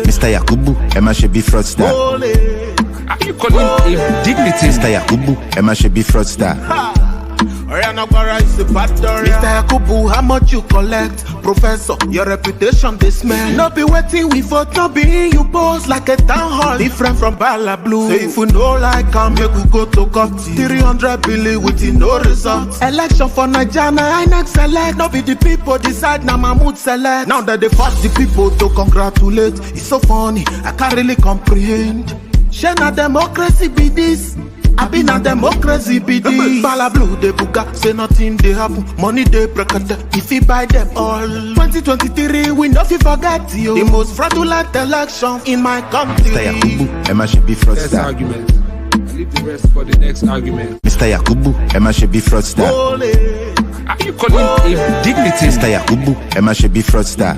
Mr. Yakubu, Emma should be fraudster. Are you calling him dignity? Mr. Yakubu, Emma should be fraudster. Mr. Yakubu, how much you collect? Professor, your reputation they smell. Not be waiting we vote, not be you boss like a town hall. Different from Bala Blue. Say if you know like I'm you could go to court. 300 billion with no results. Election for Naija, Inec select. Not be the people decide, now Mahmoud select. Now that they force the people to congratulate. It's so funny, I can't really comprehend. Shana democracy be this. I been a democracy be this. Bala Blue de buga, say nothing they happen. Money they break if you buy them all. 2023 we not forget you. The most fraudulent election in my country. Mr. Yakubu, Emma should be fraudster. Next argument. I leave the rest for the next argument. Mr. Yakubu, Emma should be fraudster. Are you calling him dignity? Mr. Yakubu, Emma should be fraudster.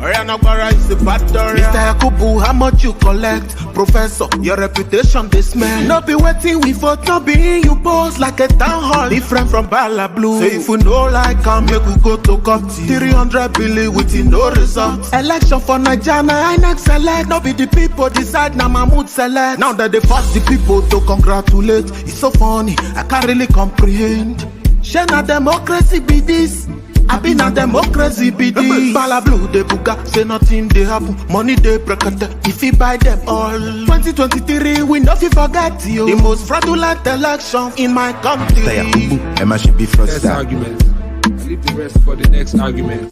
Mr. Yakubu, how much you collect? Professor, your reputation they smell. Not be waiting we vote, not be you boss like a town hall. Different from Bala Blue. Say if you know like I'm you could go to court. 300 billion with no results. Election for Naija, Inec select. Not be the people decide, now Mahmoud select. Now that they force the people to congratulate. It's so funny, I can't really comprehend. Shana democracy be this. I been a democracy be this. Bala Blue de buga, say nothing they happen. Money they break if you buy them all. 2023 we not forget you. The most fraudulent election in my country. Mr. Yakubu, Emma should be Next fraudster. argument. I leave the rest for the next argument.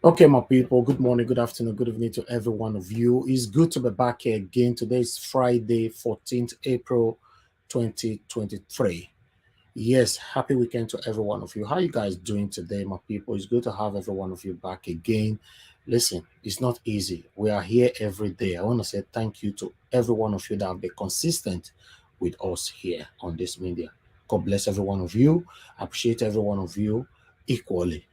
Okay, my people, good morning, good afternoon, good evening to every one of you. It's good to be back here again. Today is Friday, 14th April 2023. Yes, happy weekend to every one of you. How you guys doing today, my people? It's good to have every one of you back again. Listen, it's not easy. We are here every day. I want to say thank you to every one of you that have been consistent with us here on this media. God bless every one of you. I appreciate every one of you equally.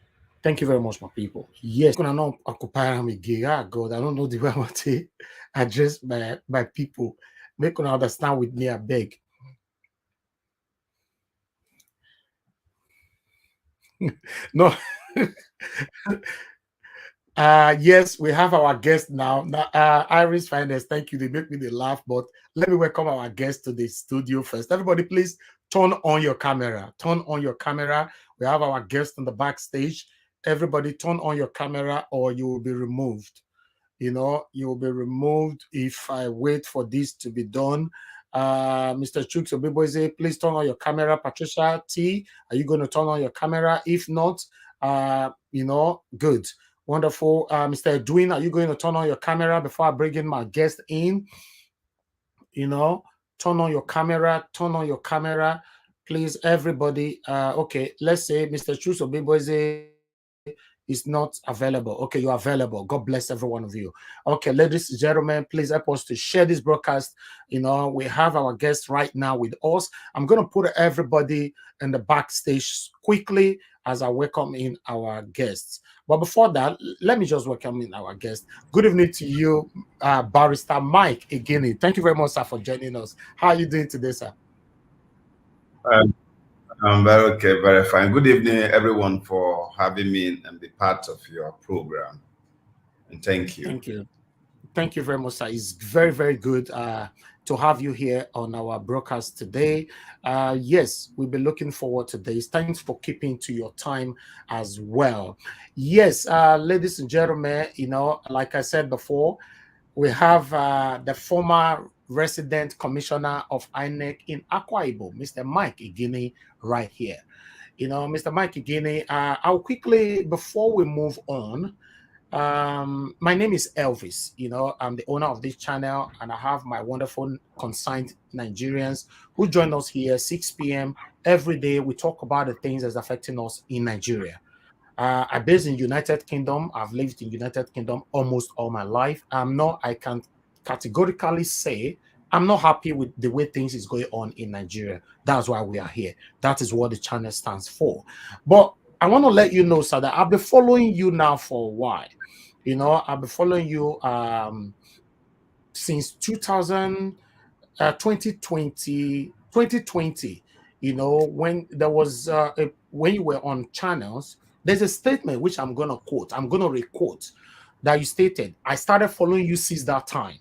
Thank you very much, my people. Yes, I'm not occupying me. God, I don't know the way I want to address my people. Make you understand with me, I beg. No. Yes, we have our guest now. Iris Finance, thank you. They make me laugh, but let me welcome our guest to the studio first. Everybody, please turn on your camera. Turn on your camera. We have our guest on the backstage. Everybody, turn on your camera, or you will be removed. You know, you will be removed if I wait for this to be done. Mr. Chuks Obiboze, please turn on your camera. Patricia T, are you going to turn on your camera? If not, you know, good. Wonderful. Mr. Edwin, are you going to turn on your camera before I bring in my guest in? You know, turn on your camera. Turn on your camera. Please, everybody. Okay, let's say Mr. Chuks Obiboze is not available. Okay, you're available. God bless every one of you. Okay, ladies and gentlemen, please help us to share this broadcast. You know, we have our guest right now with us. I'm going to put everybody in the backstage quickly as I welcome in our guests. But before that, let me just welcome in our guest. Good evening to you, Barrister Mike Igini. Thank you very much, sir, for joining us. How are you doing today, sir? I'm very okay, very fine. Good evening, everyone, for having me and be part of your program. And thank you. Thank you. Thank you very much, sir. It's very, very good to have you here on our broadcast today. Yes, we'll be looking forward to this. Thanks for keeping to your time as well. Yes, ladies and gentlemen, you know, like I said before, we have the former resident commissioner of Inec in Akwa Ibom, Mr. Mike Igini, right here. You know, Mr. Mike Igini, I'll quickly, before we move on, my name is Elvis. You know, I'm the owner of this channel, and I have my wonderful consigned Nigerians who join us here 6 p.m. every day. We talk about the things that's affecting us in Nigeria. I'm based in United Kingdom. I've lived in United Kingdom almost all my life. I can categorically say I'm not happy with the way things is going on in Nigeria. That's why we are here. That is what the channel stands for. But I want to let you know, sir, that I've been following you now for a while. You know, I've been following you since 2020, you know, when there was when you were on channels There's a statement which I'm going to quote. I'm going to requote that you stated. I started following you since that time,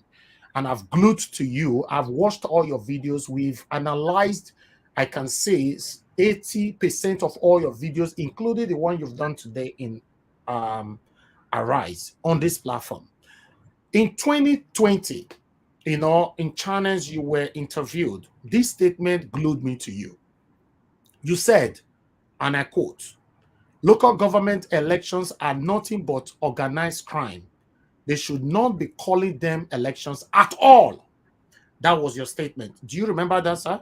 and I've glued to you. I've watched all your videos. We've analyzed, I can say, 80% of all your videos, including the one you've done today in Arise on this platform. In 2020, you know, in channels you were interviewed, this statement glued me to you. You said, and I quote, local government elections are nothing but organized crime. They should not be calling them elections at all. That was your statement. Do you remember that, sir?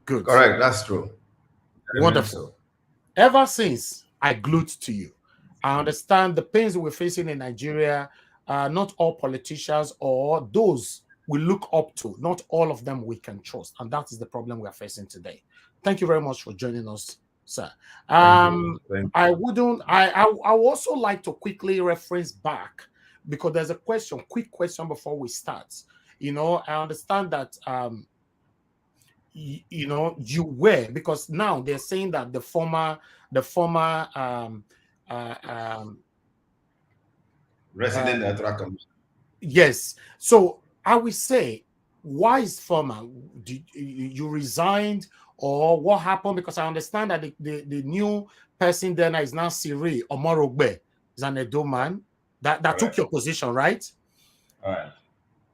Good. Correct. That's true. Wonderful. So. Ever since, I glued to you. I understand the pains we're facing in Nigeria. Not all politicians or those we look up to, not all of them we can trust. And that is the problem we are facing today. Thank you very much for joining us, sir. I would also like to quickly reference back, because there's a quick question before we start. You know, I understand that, you know, you were, because now they're saying that the former resident electoral commission. Yes. So I will say, why is former? Did you resigned, or what happened? Because I understand that the new person then is now Siri Omorogbe, is an Edo man that took your position, right? All right.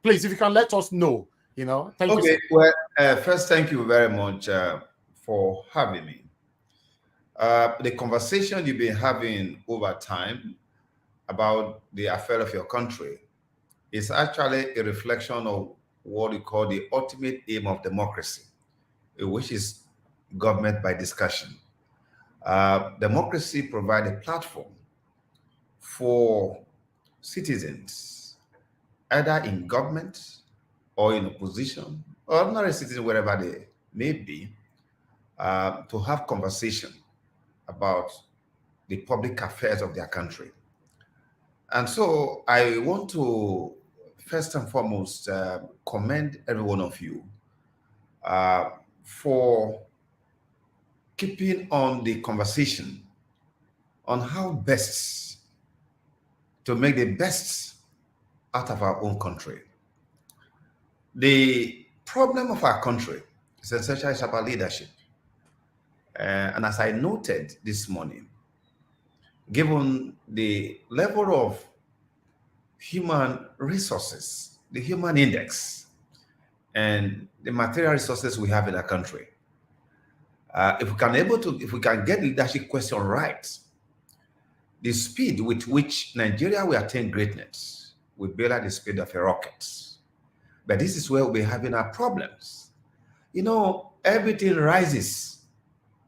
Please, if you can let us know, you know. Thank you. Okay. Well, first, thank you very much for having me. The conversation you've been having over time about the affair of your country is actually a reflection of what we call the ultimate aim of democracy, which is government by discussion. Democracy provides a platform for citizens, either in government or in opposition, or ordinary citizens, wherever they may be, to have conversation about the public affairs of their country. And so I want to first and foremost commend every one of you for keeping on the conversation on how best to make the best out of our own country. The problem of our country is essentially about leadership. And as I noted this morning, given the level of human resources, the human index, and the material resources we have in our country, if we can get the leadership question right, the speed with which Nigeria will attain greatness will be like the speed of a rocket. But this is where we'll be having our problems. You know, everything rises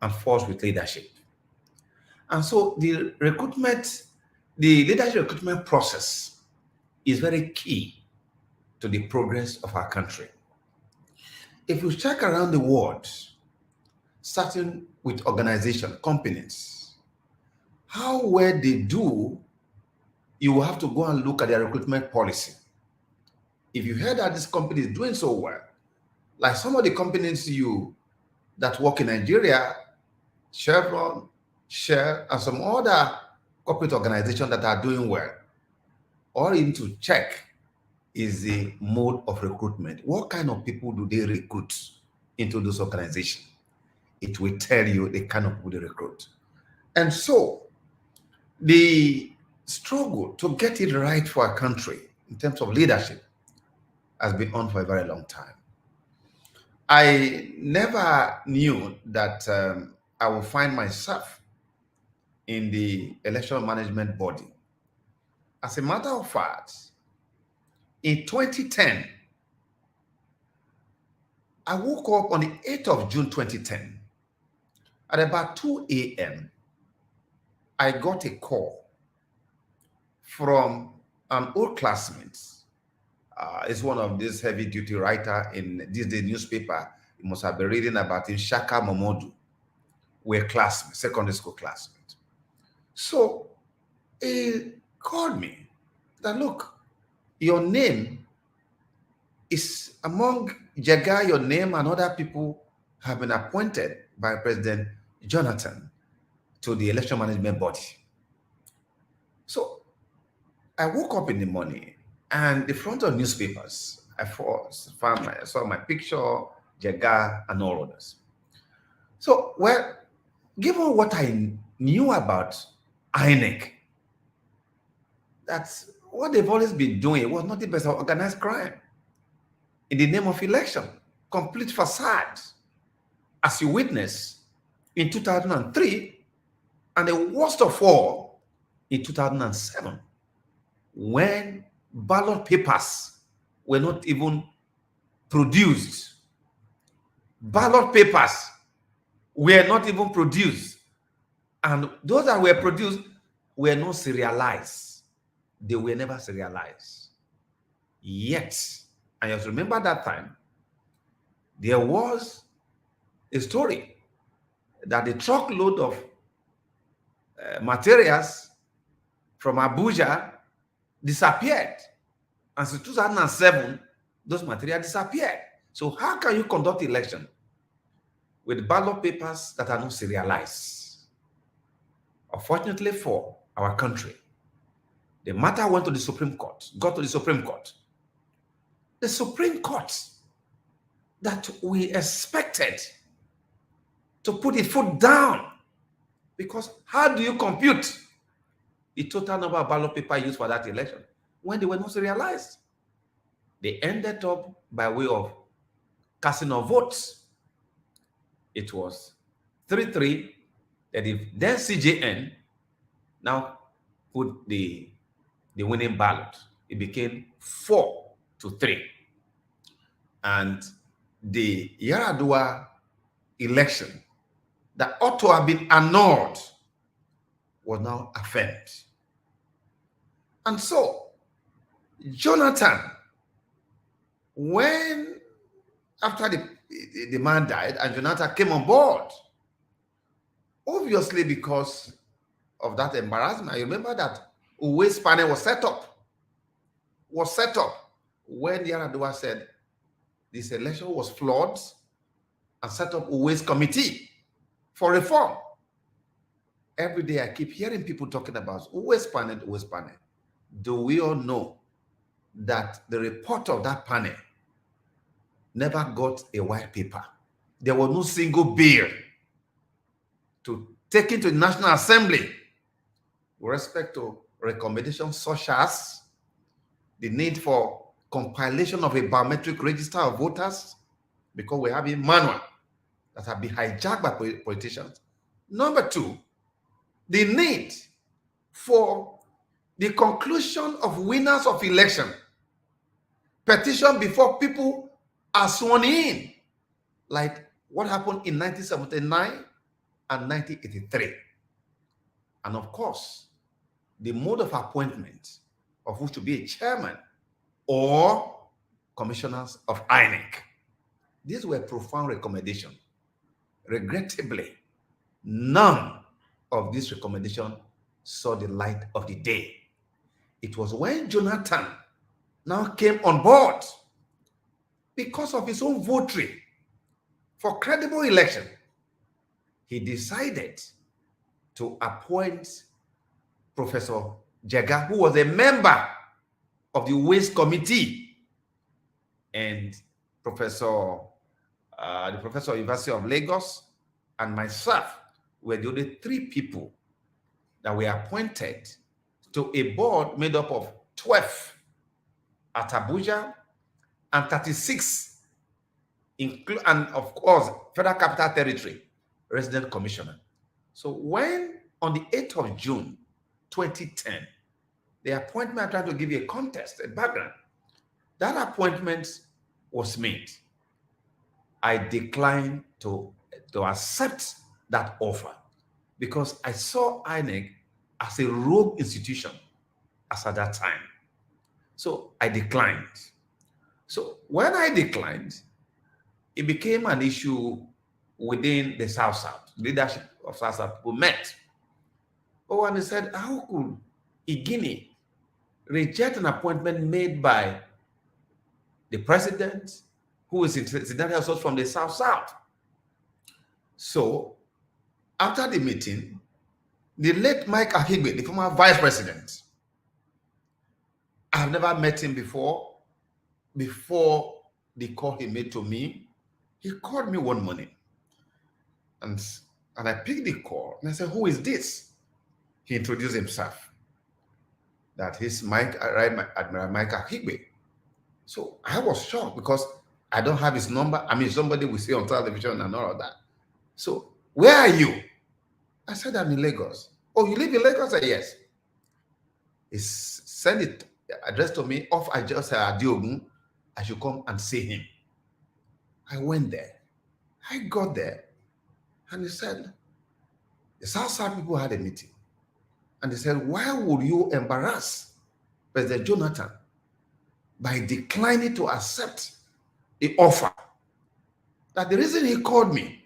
and falls with leadership. And so the leadership recruitment process is very key to the progress of our country. If you check around the world, starting with organizations, companies, how well they do, you will have to go and look at their recruitment policy. If you heard that this company is doing so well, like some of the companies that work in Nigeria, Chevron, Shell, and some other corporate organizations that are doing well, all you need to check is the mode of recruitment. What kind of people do they recruit into those organizations? It will tell you the kind of people they recruit. And so the struggle to get it right for our country in terms of leadership has been on for a very long time. I never knew that I would find myself in the election management body. As a matter of fact, in 2010, I woke up on the 8th of June 2010. At about 2 a.m., I got a call from an old classmate. It's one of these heavy-duty writer in this day newspaper. You must have been reading about him, Shaka Momodu. We're classmates, secondary school classmates. So he called me that, look, your name is among Jega, your name and other people have been appointed by President Jonathan to the election management body. So I woke up in the morning and the front of newspapers, I saw my picture, Jega, and all others. So, well, given what I knew about Inec, that's what they've always been doing. It was not the best of organized crime in the name of election, complete facade, as you witness in 2003, and the worst of all in 2007, when ballot papers were not even produced. Ballot papers were not even produced. And those that were produced were not serialized. They were never serialized. Yet, I just remember that time, there was a story that the truckload of materials from Abuja disappeared. And since 2007, those materials disappeared. So how can you conduct election with ballot papers that are not serialized? Unfortunately for our country, the matter went to the Supreme Court, got to the Supreme Court. The Supreme Court that we expected to put its foot down, because how do you compute the total number of ballot paper used for that election when they were not serialized? They ended up by way of casting of votes. It was 3-3 that if then CJN now put the winning ballot, it became 4-3. And the Yaradua election that ought to have been annulled was now affirmed. And so, Jonathan, when after the man died and Jonathan came on board, obviously because of that embarrassment, I remember that Uwe's panel was set up when Yaradua said this election was flawed and set up Uwe's committee for reform. Every day I keep hearing people talking about Uwe's panel. Do we all know that the report of that panel never got a white paper? There was no single bill to take into the National Assembly with respect to recommendations such as the need for compilation of a biometric register of voters, because we have a manual that have been hijacked by politicians. Number two, the need for the conclusion of winners of election petition before people are sworn in, like what happened in 1979 and 1983. And of course, the mode of appointment of who should be a chairman or commissioners of Inec. These were profound recommendations. Regrettably, none of these recommendations saw the light of the day. It was when Jonathan now came on board, because of his own votary for credible election, he decided to appoint Professor Jega, who was a member of the Waste Committee, and the professor of University of Lagos and myself were the only 3 people that were appointed to a board made up of 12 at Abuja and 36, and of course, Federal Capital Territory resident commissioner. So when on the 8th of June, 2010, the appointment, I'm trying to give you a context, a background, that appointment was made. I declined to accept that offer because I saw Inec as a rogue institution as at that time. So I declined. So when I declined, it became an issue within the South-South. Leadership of South-South people met. Oh, and they said, how could Igini reject an appointment made by the president, who is incidentally from the South-South? So after the meeting, The late Mike Ahigbe, the former vice president, I've never met him before. Before the call he made to me, he called me one morning. And I picked the call and I said, who is this? He introduced himself. That he's Admiral Mike Ahigbe. So I was shocked because I don't have his number. I mean, somebody will see on television and all of that. So, where are you? I said, I'm in Lagos. Oh, you live in Lagos? I said, yes. He sent it address to me off. I just said, Adiogun, I should come and see him. I went there. I got there. And he said, the South people had a meeting. And they said, why would you embarrass President Jonathan by declining to accept the offer? That the reason he called me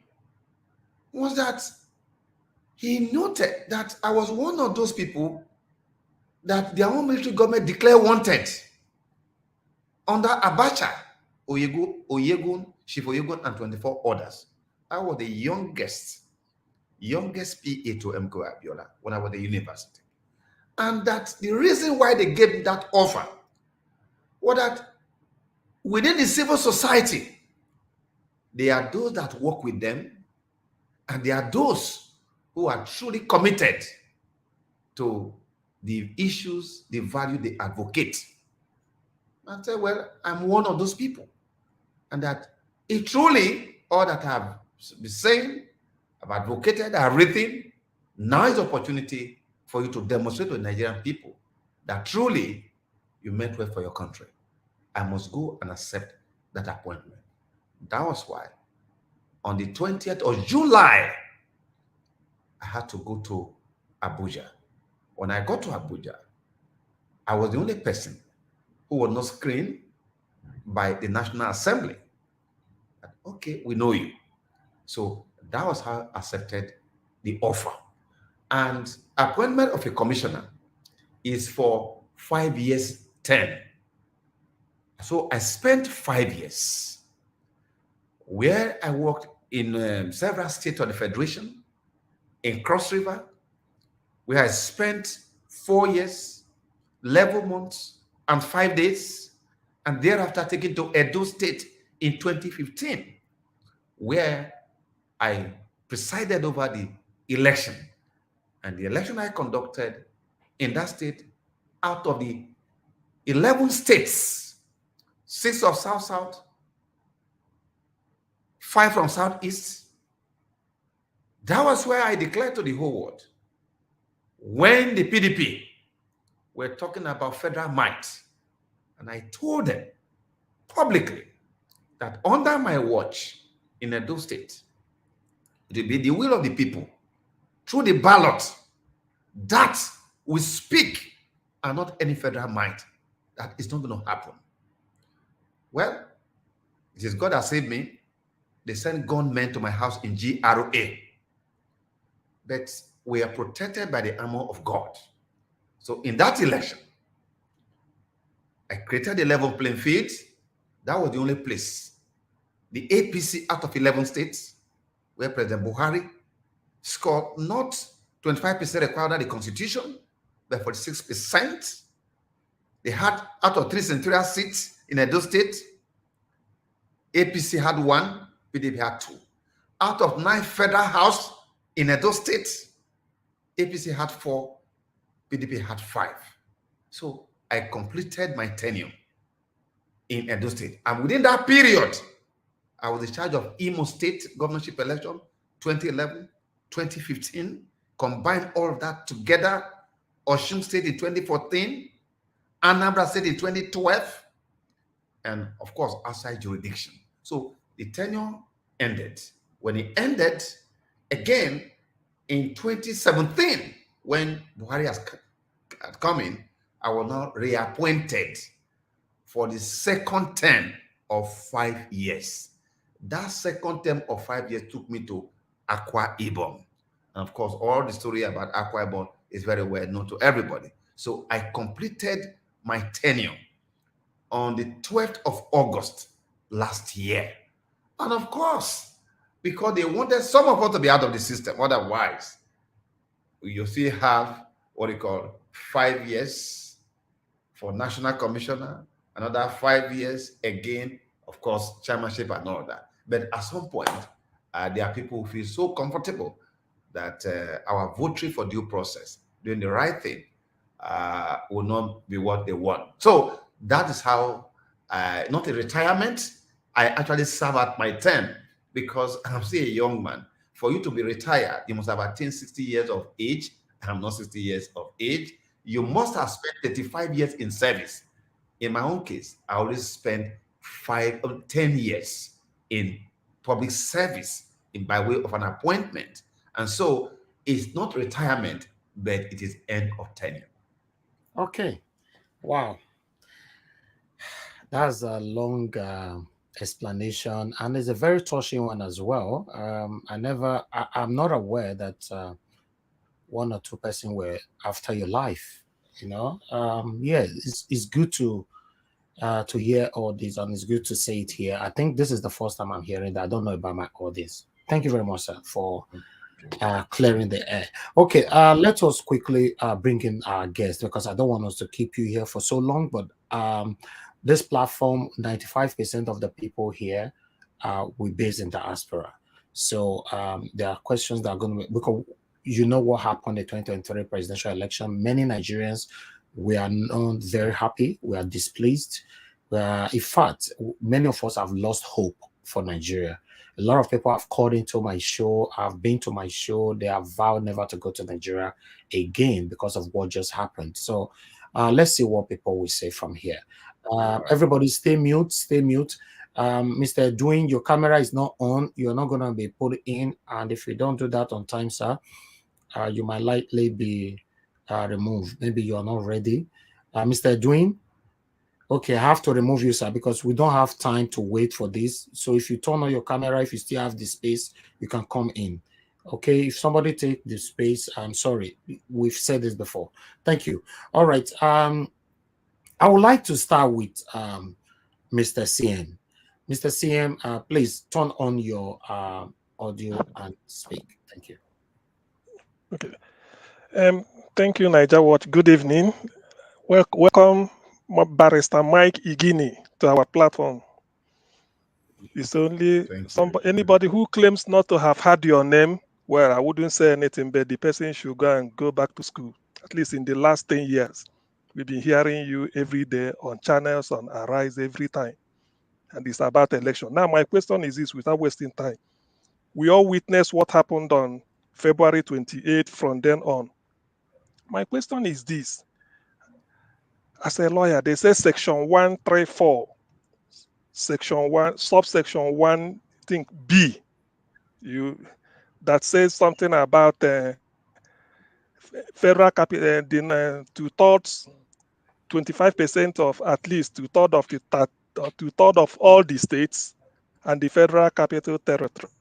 was that he noted that I was one of those people that their own military government declared wanted under Abacha, Oyegun, Chief Oyegun, and 24 others. I was the youngest PA to MK Abiola when I was at the university. And that the reason why they gave me that offer was that within the civil society, there are those that work with them, and there are those who are truly committed to the issues, the value they advocate. I said, well, I'm one of those people. And that it truly, all that I've been saying, I've advocated, I've written, now is the opportunity for you to demonstrate to the Nigerian people that truly you meant well for your country. I must go and accept that appointment. That was why on the 20th of July, I had to go to Abuja. When I got to Abuja, I was the only person who was not screened by the National Assembly. Okay, we know you. So that was how I accepted the offer. And appointment of a commissioner is for 5 years term. So I spent 5 years where I worked in several states of the Federation, in Cross River, where I spent 4 years, 11 months, and 5 days, and thereafter taken to Edo State in 2015, where I presided over the election. And the election I conducted in that state, out of the 11 states, 6 of South-South, 5 from Southeast, that was where I declared to the whole world, when the PDP were talking about federal might, and I told them publicly that under my watch in Edo State, it will be the will of the people through the ballot that we speak and not any federal might. That is not going to happen. Well, it is God that saved me. They sent gunmen to my house in GRA. But we are protected by the armor of God. So in that election, I created a level playing field. That was the only place. The APC out of 11 states, where President Buhari scored not 25% required under the Constitution, but 46%. They had, out of 3 senatorial seats in Edo State, APC had 1, PDP had 2. Out of 9 federal house in Edo State, APC had 4, PDP had 5. So I completed my tenure in Edo State. And within that period, I was in charge of Imo State governorship election, 2011, 2015, combined all of that together, Osun State in 2014, Anambra State in 2012, and of course, outside jurisdiction. So the tenure ended. When it ended, again, in 2017, when Buhari had come in, I was now reappointed for the second term of 5 years. That second term of 5 years took me to Akwa Ibom. And of course, all the story about Akwa Ibom is very well known to everybody. So I completed my tenure on the 12th of August last year. And of course, because they wanted some of us to be out of the system, otherwise, you still have what you call 5 years for national commissioner, another 5 years again, of course, chairmanship and all that. But at some point, there are people who feel so comfortable that our voting for due process, doing the right thing, will not be what they want. So that is how, not a retirement, I actually serve at my term, because I'm still a young man. For you to be retired, you must have attained 60 years of age. I'm not 60 years of age. You must have spent 35 years in service. In my own case, I always spent 10 years in public service by way of an appointment. And so it's not retirement, but it is end of tenure. Okay. Wow. That's a long explanation, and it's a very touching one as well. I'm not aware that one or two person were after your life. Yeah, it's good to hear all this, and it's good to say it here. I think this is the first time I'm hearing that. I don't know about my audience. Thank you very much, sir, for clearing the air. Okay, let us quickly bring in our guest, because I don't want us to keep you here for so long. But this platform, 95% of the people here we based in diaspora. So there are questions that are going to be, because you know what happened in the 2023 presidential election. Many Nigerians, we are not very happy. We are displeased. In fact, many of us have lost hope for Nigeria. A lot of people have called into my show, have been to my show. They have vowed never to go to Nigeria again because of what just happened. So let's see what people will say from here. Everybody stay mute, stay mute. Mr. Dwayne, your camera is not on. You're not going to be put in. And if you don't do that on time, sir, you might likely be removed. Maybe you're not ready. Mr. Dwayne, okay, I have to remove you, sir, because we don't have time to wait for this. So if you turn on your camera, if you still have the space, you can come in. Okay, if somebody take the space, I'm sorry. We've said this before. Thank you. All right. I would like to start with Mr. CM. Mr. CM, please turn on your audio and speak. Thank you. Okay. Thank you, Naija. Good evening. Welcome, Barrister Mike Igini, to our platform. It's only anybody who claims not to have heard your name. Well, I wouldn't say anything, but the person should go back to school. At least in the last 10 years, we've been hearing you every day on channels, on Arise every time. And it's about election. Now, my question is this, without wasting time. We all witnessed what happened on February 28th from then on. My question is this. As a lawyer, they say section 134, section 1, subsection 1, I think B, that says something about federal capital, 2/3, 25% of at least 2/3 of all the states and the federal capital territory.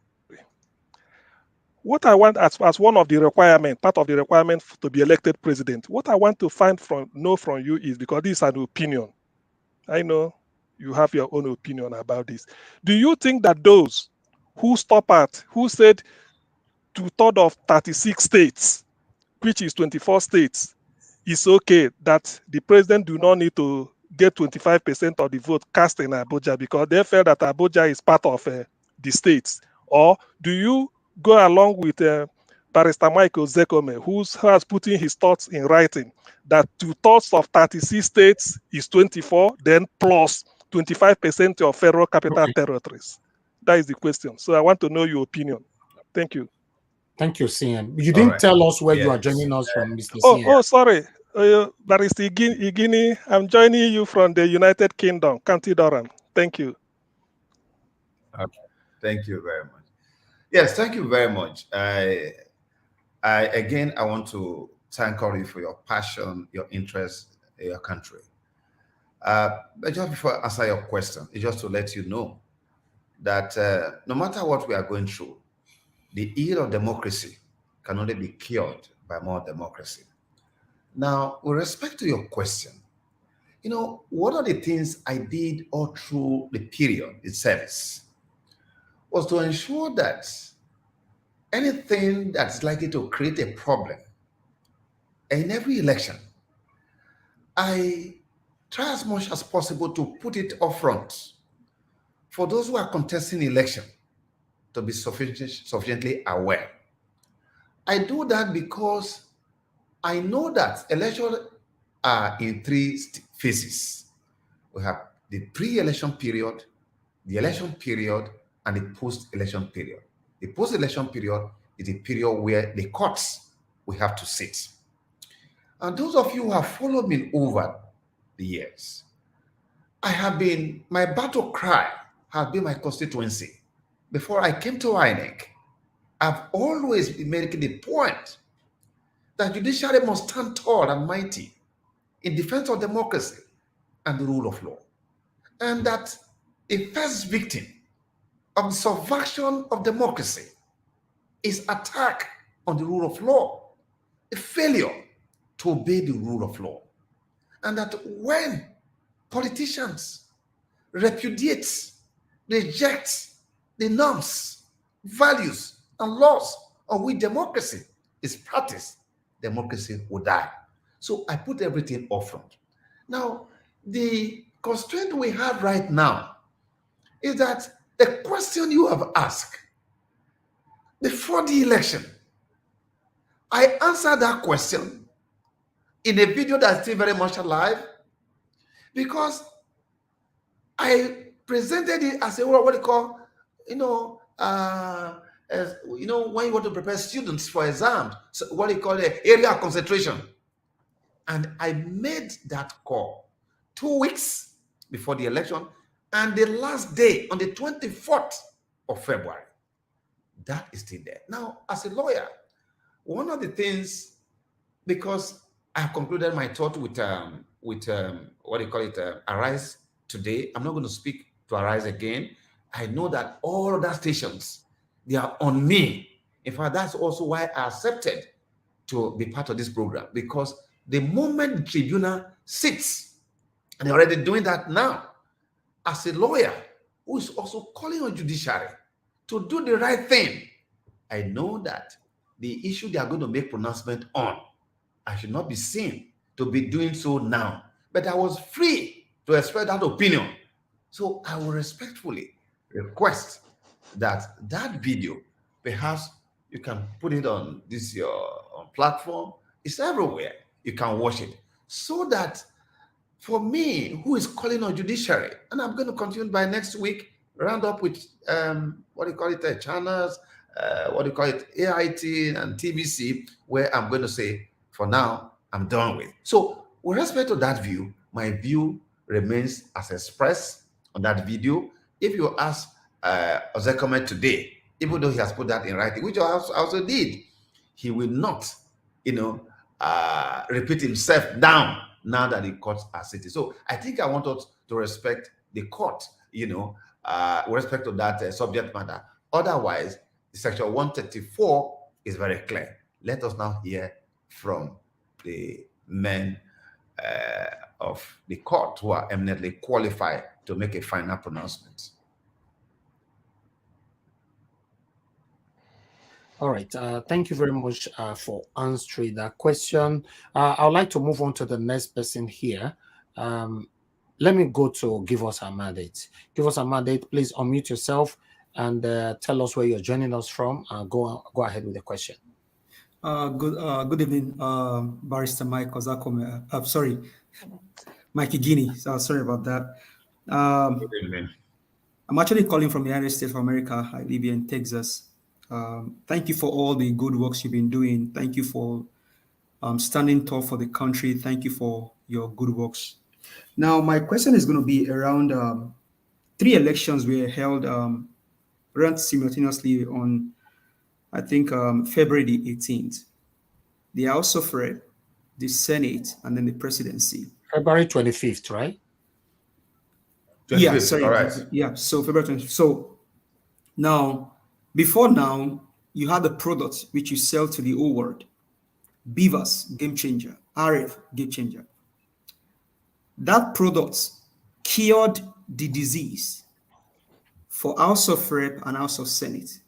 What I want as one of the requirements, part of the requirement to be elected president, what I want to know from you is, because this is an opinion. I know you have your own opinion about this. Do you think that those who said 2/3 of 36 states, which is 24 states, is okay, that the president do not need to get 25% of the vote cast in Abuja because they felt that Abuja is part of the states? Or do you go along with Barrister Michael Zekome, who has put in his thoughts in writing, that 2/3 of 36 states is 24, then plus 25% of federal capital territories? That is the question. So I want to know your opinion. Thank you. Thank you, CM. You didn't tell us where you are joining us from, Mr. CM. Oh, sorry. Barrister Igini, I'm joining you from the United Kingdom, County Durham. Thank you. Okay. Thank you very much. Yes, thank you very much. Again, I want to thank all of you for your passion, your interest in your country. But just before I answer your question, it's just to let you know that no matter what we are going through, the ill of democracy can only be cured by more democracy. Now, with respect to your question, one of the things I did all through the period in service was to ensure that anything that's likely to create a problem in every election, I try as much as possible to put it up front for those who are contesting election to be sufficiently aware. I do that because I know that elections are in three phases. We have the pre-election period, the election period, and the post-election period. The post-election period is a period where the courts will have to sit. And those of you who have followed me over the years, my battle cry has been my constituency. Before I came to Inec, I've always been making the point that judiciary must stand tall and mighty in defense of democracy and the rule of law. And that a first victim of the subversion of democracy is attack on the rule of law, a failure to obey the rule of law. And that when politicians repudiate, reject the norms, values, and laws on which democracy is practiced, democracy will die. So I put everything up front. Now, the constraint we have right now is that the question you have asked before the election, I answered that question in a video that's still very much alive, because I presented it as a what you call, when you want to prepare students for exams, so what you call the area of concentration. And I made that call 2 weeks before the election, and the last day on the 24th of February. That is still there. Now, as a lawyer, one of the things, because I have concluded my thought with Arise today, I'm not going to speak to Arise again. I know that all other stations, they are on me. In fact, that's also why I accepted to be part of this program, because the moment the tribunal sits, and they're already doing that now, as a lawyer who is also calling on judiciary to do the right thing, I know that the issue they are going to make pronouncement on, I should not be seen to be doing so now. But I was free to express that opinion. So I will respectfully request that video, perhaps you can put it on your platform. It's everywhere. You can watch it. So that for me, who is calling on judiciary, and I'm going to continue by next week, round up with channels, AIT and TVC, where I'm going to say, for now, I'm done with. So with respect to that view, my view remains as expressed on that video. If you ask Ozekome today, even though he has put that in writing, which I also did, he will not, repeat himself down now that the courts are sitting. So I think I want us to respect the court, with respect to that subject matter. Otherwise, Section 134 is very clear. Let us now hear from the men of the court who are eminently qualified to make a final pronouncement. All right. Thank you very much for answering that question. I would like to move on to the next person here. Let me go to Give Us a Mandate. Give Us a Mandate. Please unmute yourself and tell us where you're joining us from. Go ahead with the question. Good evening, Barrister Mike Ozakome. Sorry, Mike Igini. Sorry about that. Good evening. I'm actually calling from the United States of America. I live here in Texas. Thank you for all the good works you've been doing. Thank you for standing tall for the country. Thank you for your good works. Now, my question is going to be around 3 elections were held ran simultaneously on, I think, February the 18th. The House of Rep, the Senate, and then the presidency. February 25th, right? 25th, Yeah, sorry. All right. Yeah, so February 25th. So now, before now, you had the product which you sell to the whole world. Beavers, game changer. RF, game changer. That product cured the disease for House of Rep and House of Senate,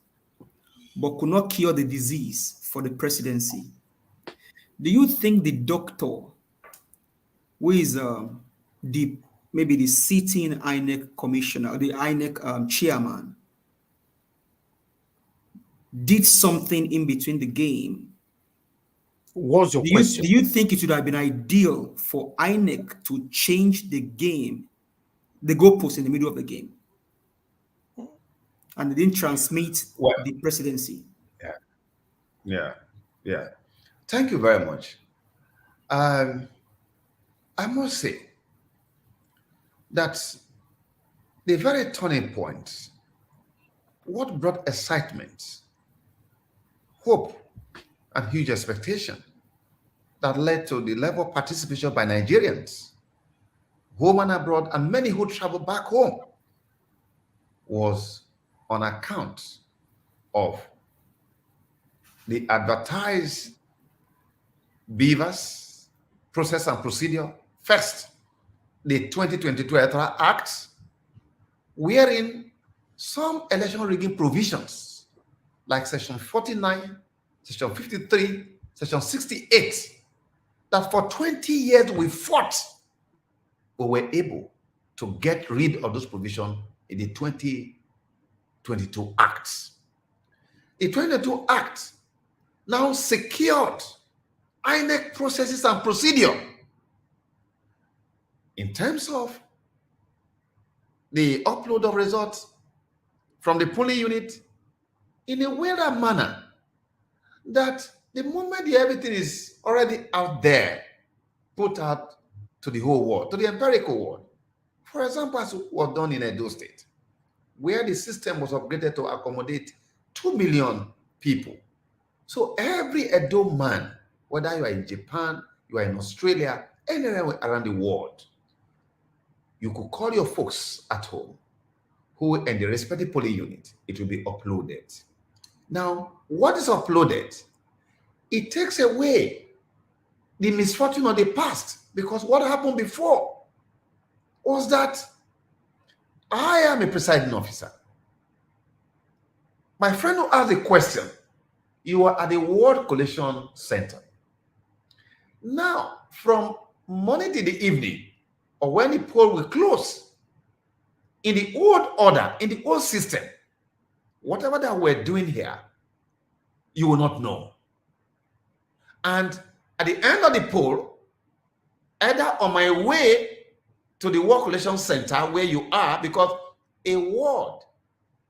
but could not cure the disease for the presidency. Do you think the doctor, who is maybe the sitting INEC commissioner, the INEC chairman, did something in between the game? What's your question? Do you think it would have been ideal for INEC to change the game, the goalpost in the middle of the game, and they didn't transmit the presidency? Yeah. Thank you very much. I must say that the very turning point, what brought excitement, hope, and huge expectation that led to the level of participation by Nigerians, home and abroad, and many who traveled back home, was on account of the advertised beavers, process and procedure. First, the 2022 Electoral Act, wherein some election rigging provisions, like Section 49, Section 53, Section 68, that for 20 years we fought, we were able to get rid of those provisions in the 2022 Act. The 2022 Act now secured INEC processes and procedure in terms of the upload of results from the polling unit in a weather manner that the moment everything is already out there, put out to the whole world, to the empirical world. For example, as was done in Edo State, where the system was upgraded to accommodate 2 million people. So every Edo man, whether you are in Japan, you are in Australia, anywhere around the world, you could call your folks at home who in the respective polling unit, it will be uploaded. Now, what is uploaded? It takes away the misfortune of the past, because what happened before was that I am a presiding officer. My friend who asked the question, you are at the World Collation Center. Now, from morning to the evening, or when the poll will close, in the old order, in the old system, whatever that we're doing here, you will not know. And at the end of the poll, either on my way to the World Collation Center where you are, because a ward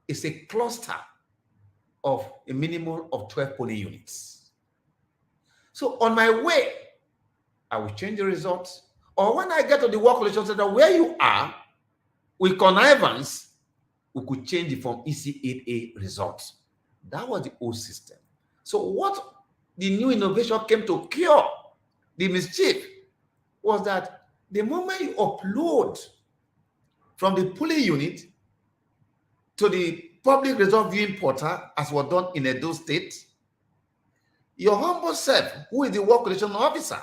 is a cluster of a minimum of 12 polling units. So on my way, I will change the results. Or when I get to the World Collation Center where you are, with connivance, we could change it from EC8A results. That was the old system. So what the new innovation came to cure the mischief was that the moment you upload from the polling unit to the public result viewing portal, as was done in Edo State, your humble self, who is the World Collation officer,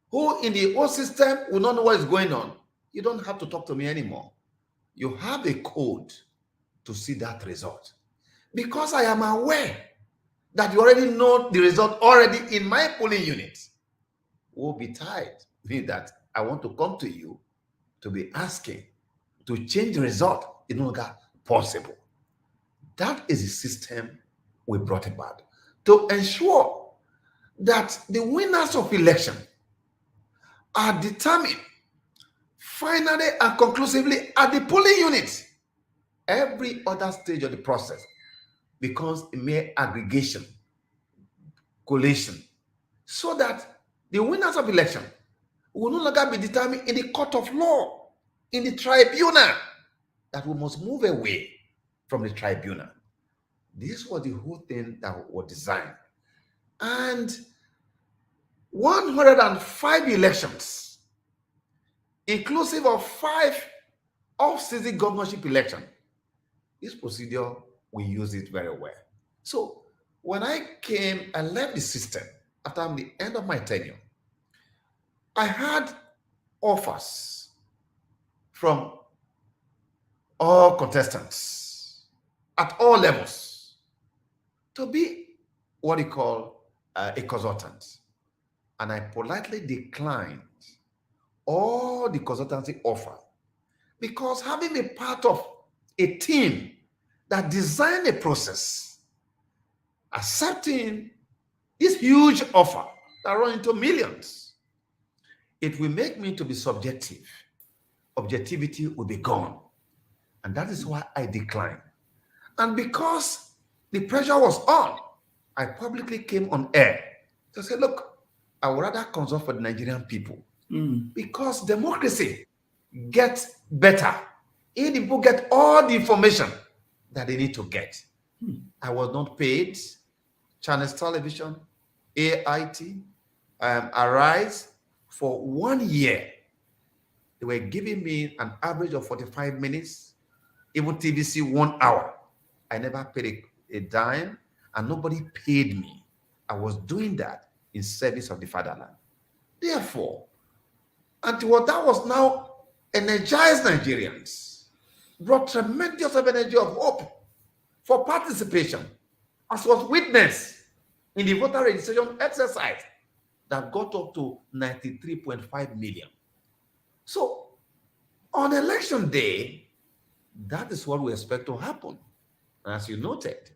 who in the old system will not know what is going on, you don't have to talk to me anymore. You have a code to see that result. Because I am aware that you already know the result already in my polling unit, will be tied, meaning that I want to come to you to be asking to change the result. It's no longer possible. That is the system we brought about to ensure that the winners of election are determined finally and conclusively at the polling unit. Every other stage of the process becomes a mere aggregation, collation, so that the winners of election will no longer be determined in the court of law, in the tribunal, that we must move away from the tribunal. This was the whole thing that was designed. And 105 elections, inclusive of 5 off-season governorship elections, this procedure, we use it very well. So when I left the system after the end of my tenure, I had offers from all contestants at all levels to be what you call a consultant, and I politely declined all the consultancy offer because having a part of a team that designed a process, accepting this huge offer that run into millions, it will make me to be subjective. Objectivity will be gone. And that is why I declined. And because the pressure was on, I publicly came on air to say, look, I would rather consult for the Nigerian people because democracy gets better if the people get all the information that they need to get. I was not paid. Channels Television, AIT, Arise, for 1 year. They were giving me an average of 45 minutes, even TVC 1 hour. I never paid a dime, and nobody paid me. I was doing that in service of the fatherland. Therefore, and what that was now energized Nigerians, brought tremendous energy of hope for participation, as was witnessed in the voter registration exercise that got up to 93.5 million. So on election day, that is what we expect to happen. As you noted,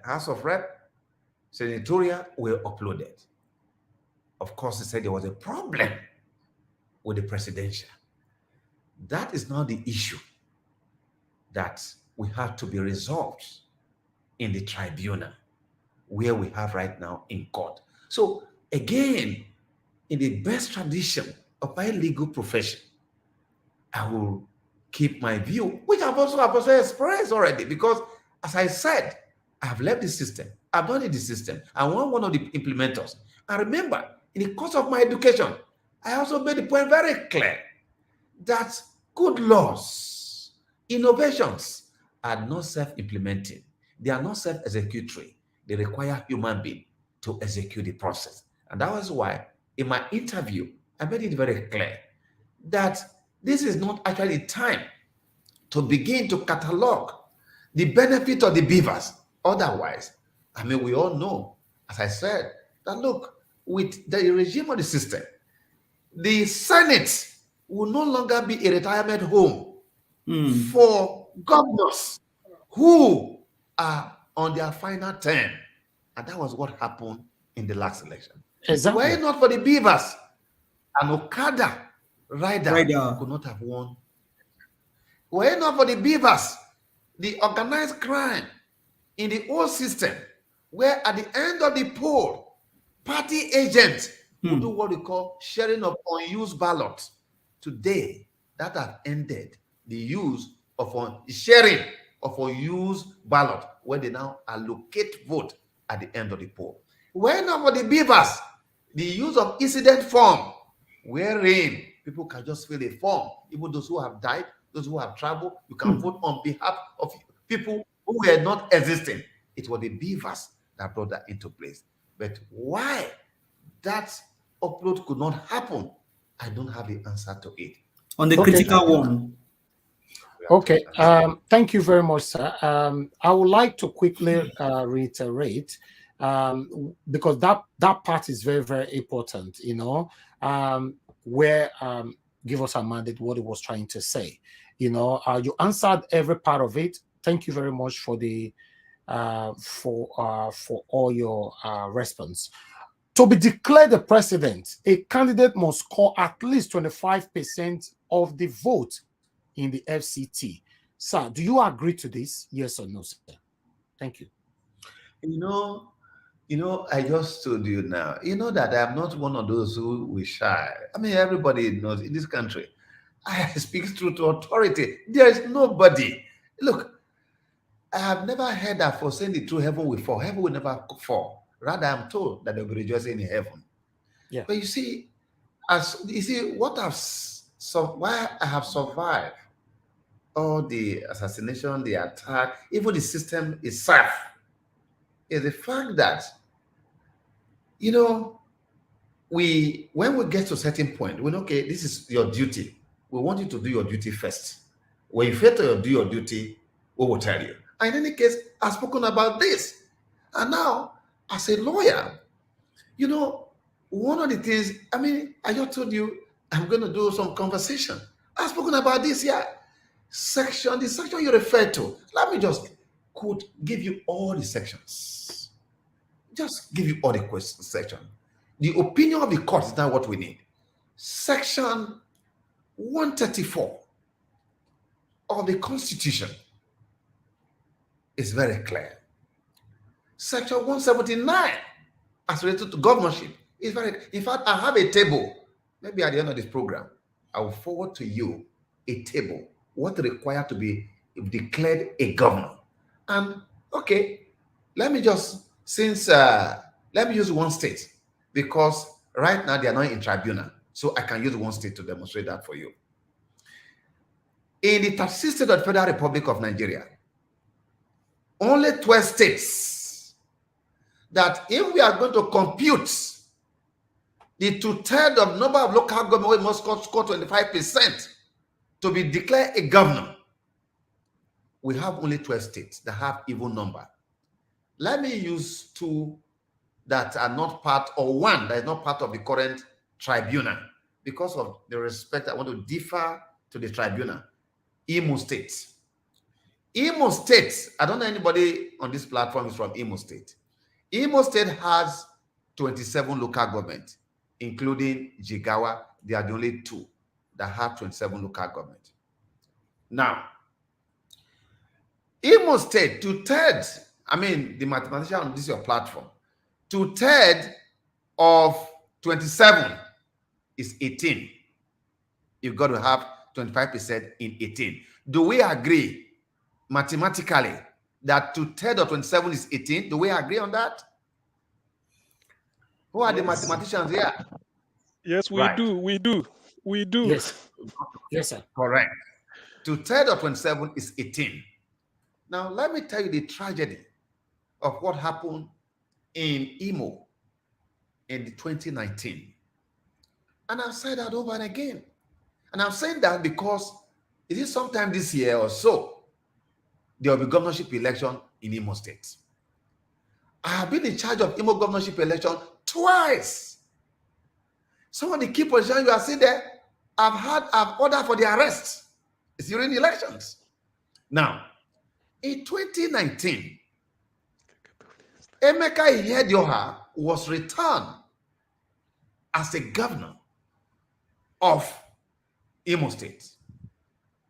House of Rep, Senatorial were uploaded. Of course, they said there was a problem with the presidential. That is not the issue that we have to be resolved in the tribunal, where we have right now in court. So again, in the best tradition of my legal profession, I will keep my view, which I've also expressed already, because as I said, I've left the system. I've done in the system. I'm one of the implementers. And remember, in the course of my education, I also made the point very clear that good laws, innovations are not self-implementing. They are not self-executory. They require human beings to execute the process. And that was why in my interview, I made it very clear that this is not actually time to begin to catalog the benefit of the beavers. Otherwise, I mean, we all know, as I said, that look, with the regime of the system, the Senate will no longer be a retirement home for governors who are on their final term. And that was what happened in the last election. Exactly. Were it not for the beavers, an Okada rider could not have won. Were it not for the beavers, the organized crime in the old system, where at the end of the poll, party agents who do what we call sharing of unused ballots. Today, that has ended the use of sharing of unused ballot, where they now allocate vote at the end of the poll. Where not for the beavers, the use of incident form, wherein people can just fill a form, even those who have died, those who have traveled, you can vote on behalf of people who were not existing. It was the beavers that brought that into place. But why that upload could not happen, I don't have the answer to it. On the critical one. Okay, thank you very much, sir. I would like to quickly reiterate, because that part is very, very important, you know, where Give Us a Mandate, what it was trying to say. You know, you answered every part of it. Thank you very much for the for all your response. To be declared the president, a candidate must score at least 25% of the vote in the FCT. Sir, do you agree to this? Yes or no, sir? Thank you. You know, I just told you now, you know that I'm not one of those who will shy. I mean, everybody knows in this country, I speak truth to authority. There is nobody. Look, I have never heard that for saying the truth, heaven will fall. Heaven will never fall. Rather, I'm told that they'll be rejoicing in heaven. Yeah. But you see, why I have survived all the assassination, the attack, even the system itself, is the fact that, you know, when we get to a certain point, we know, okay, this is your duty. We want you to do your duty first. When you fail to do your duty, we will tell you. And in any case, I've spoken about this. And now, as a lawyer, you know, one of the things, I mean, I just told you I'm going to do some conversation. I've spoken about this here. The section you referred to. Let me just give you all the sections. Just give you all the questions section. The opinion of the court is not what we need. Section 134 of the Constitution is very clear. Section 179 as related to governorship is very, in fact, I have a table. Maybe at the end of this program, I will forward to you a table, what required to be declared a governor. And okay, let me just, let me use one state, because right now they are not in tribunal. So I can use one state to demonstrate that for you. In the 36 states of the Federal Republic of Nigeria, only 12 states that if we are going to compute the 2/3 of number of local government, we must score 25% to be declared a governor. We have only 12 states that have even number. Let me use two that are not part, or one that is not part of the current tribunal, because of the respect I want to differ to the tribunal. Imo State. Imo State, I don't know anybody on this platform is from Imo State. Imo State has 27 local government, including Jigawa. They are the only two that have 27 local government. Now, Imo State, 2/3, I mean, the mathematician on this your platform, 2/3 of 27 is 18. You've got to have 25% in 18. Do we agree mathematically that 2/3 of 27 is 18? Do we agree on that? Who are the mathematicians here? Yes, we do. We do. We do. Yes. Yes, sir. Correct. 2/3 of 27 is 18. Now, let me tell you the tragedy of what happened in Imo in 2019. And I've said that over and again. And I'm saying that because it is sometime this year or so, there will be governorship election in Imo State. I have been in charge of Imo governorship election twice. Some of the key positions you are seeing there, I've ordered for the arrest. It's during the elections. Now, in 2019, Emeka Ihedioha was returned as a governor of Imo State.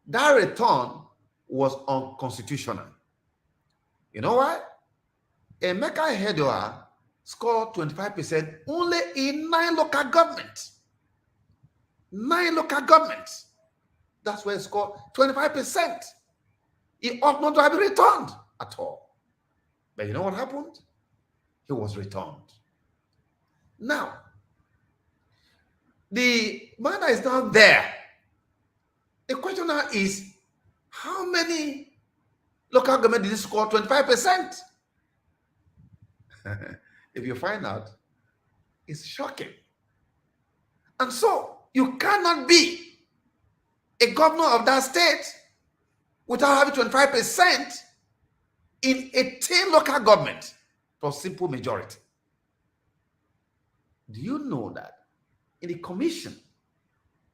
That return was unconstitutional. You know why? Emeka Ihedioha scored 25% only in 9 local governments. 9 local governments. That's where he scored 25%. He ought not to have been returned at all. But you know what happened? He was returned. Now, the man that is down there, the question now is, how many local government did he score 25%? If you find out, it's shocking. And so, you cannot be a governor of that state without having 25% in 18 local government for simple majority. Do you know that in the commission,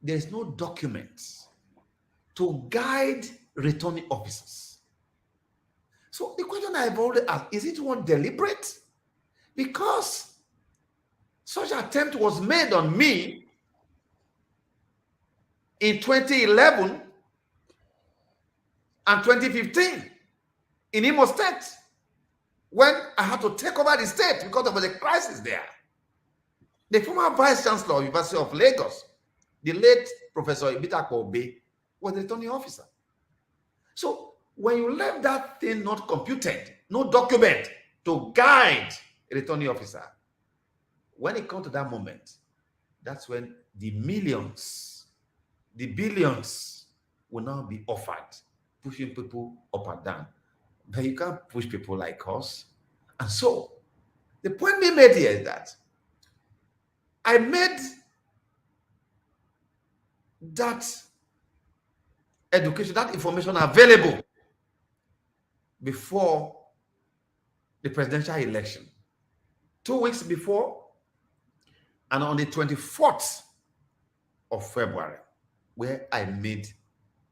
there is no documents to guide returning officers? So the question I've already asked, is it one deliberate? Because such attempt was made on me in 2011 and 2015 in Imo State, when I had to take over the state because there was a crisis there. The former Vice Chancellor of the University of Lagos, the late Professor Ibitako Obe, was the returning officer. So when you left that thing not computed, no document to guide a returning officer, when it comes to that moment, that's when the millions, the billions will now be offered, pushing people up and down. But you can't push people like us. And so, the point we made here is that I made that education, that information available before the presidential election. 2 weeks before, and on the 24th of February, where I made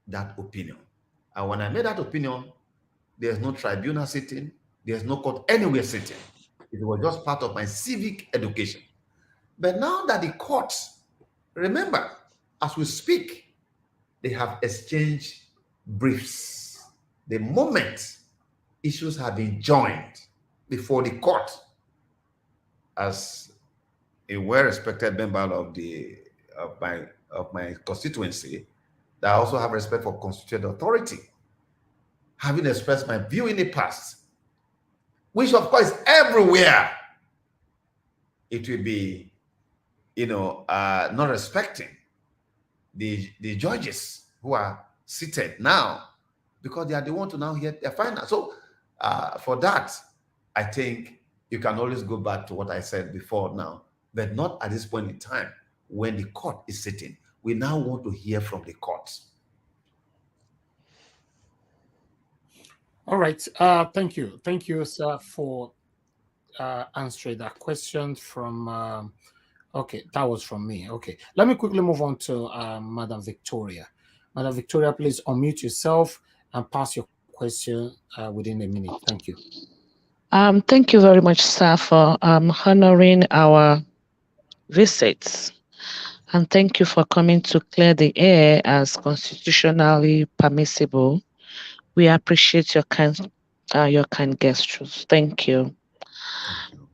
that opinion. And when I made that opinion, there's no tribunal sitting, there's no court anywhere sitting. It was just part of my civic education. But now that the courts, remember, as we speak, they have exchanged briefs. The moment issues have been joined before the court, as a well-respected member of my constituency, that I also have respect for constituted authority, having expressed my view in the past, which of course everywhere it will be, not respecting the judges who are seated now, because they are the ones to now hear their final. So for that, I think you can always go back to what I said before now, but not at this point in time when the court is sitting. We now want to hear from the courts. All right. Thank you. Thank you, sir, for answering that question from, okay, that was from me. Okay. Let me quickly move on to Madam Victoria. Madam Victoria, please unmute yourself and pass your question within a minute. Thank you. Thank you very much, sir, for honoring our visits. And thank you for coming to clear the air as constitutionally permissible. We appreciate your kind gestures. Thank you.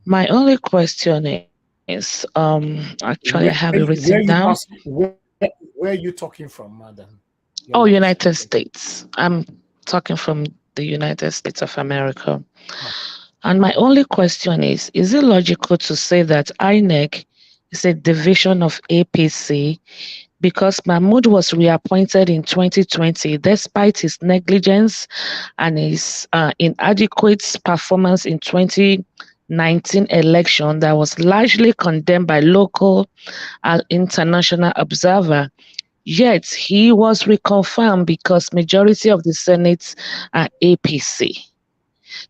My only question is, actually, I have it written down. Where are you talking from, madam? United States. I'm talking from the United States of America. Oh. And my only question is it logical to say that Inec is a division of APC because Mahmoud was reappointed in 2020 despite his negligence and his inadequate performance in 2019 election that was largely condemned by local and international observers? Yet he was reconfirmed because majority of the Senate are APC.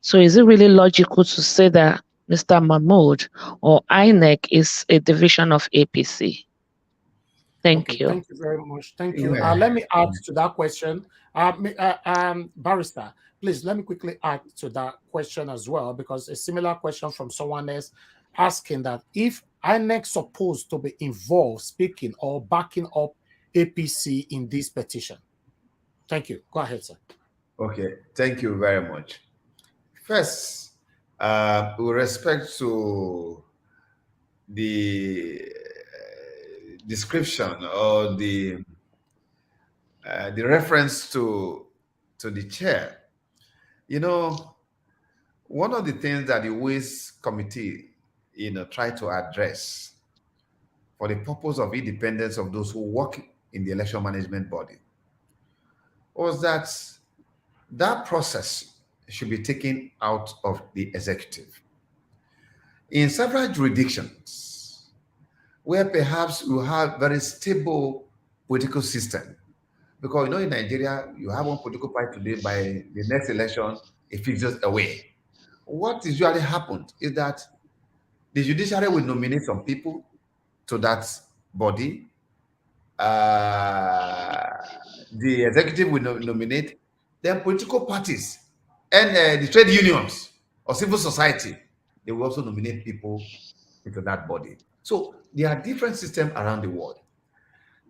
So is it really logical to say that Mr. Mahmoud or INEC is a division of APC? Thank you. Thank you very much. Thank you. Let me add to that question. Barrister, please let me quickly add to that question as well, because a similar question from someone else asking that if INEC supposed to be involved, speaking or backing up APC in this petition. Thank you. Go ahead, sir. Okay. Thank you very much. First, with respect to the description or the reference to the chair, one of the things that the Ways Committee, try to address for the purpose of independence of those who work in the election management body was that process should be taken out of the executive. In several jurisdictions where perhaps you have very stable political system, because in Nigeria, you have one political party today, by the next election, it fixes away. What usually happens is that the judiciary will nominate some people to that body. The executive will nominate, then political parties and the trade unions or civil society, they will also nominate people into that body. So there are different systems around the world.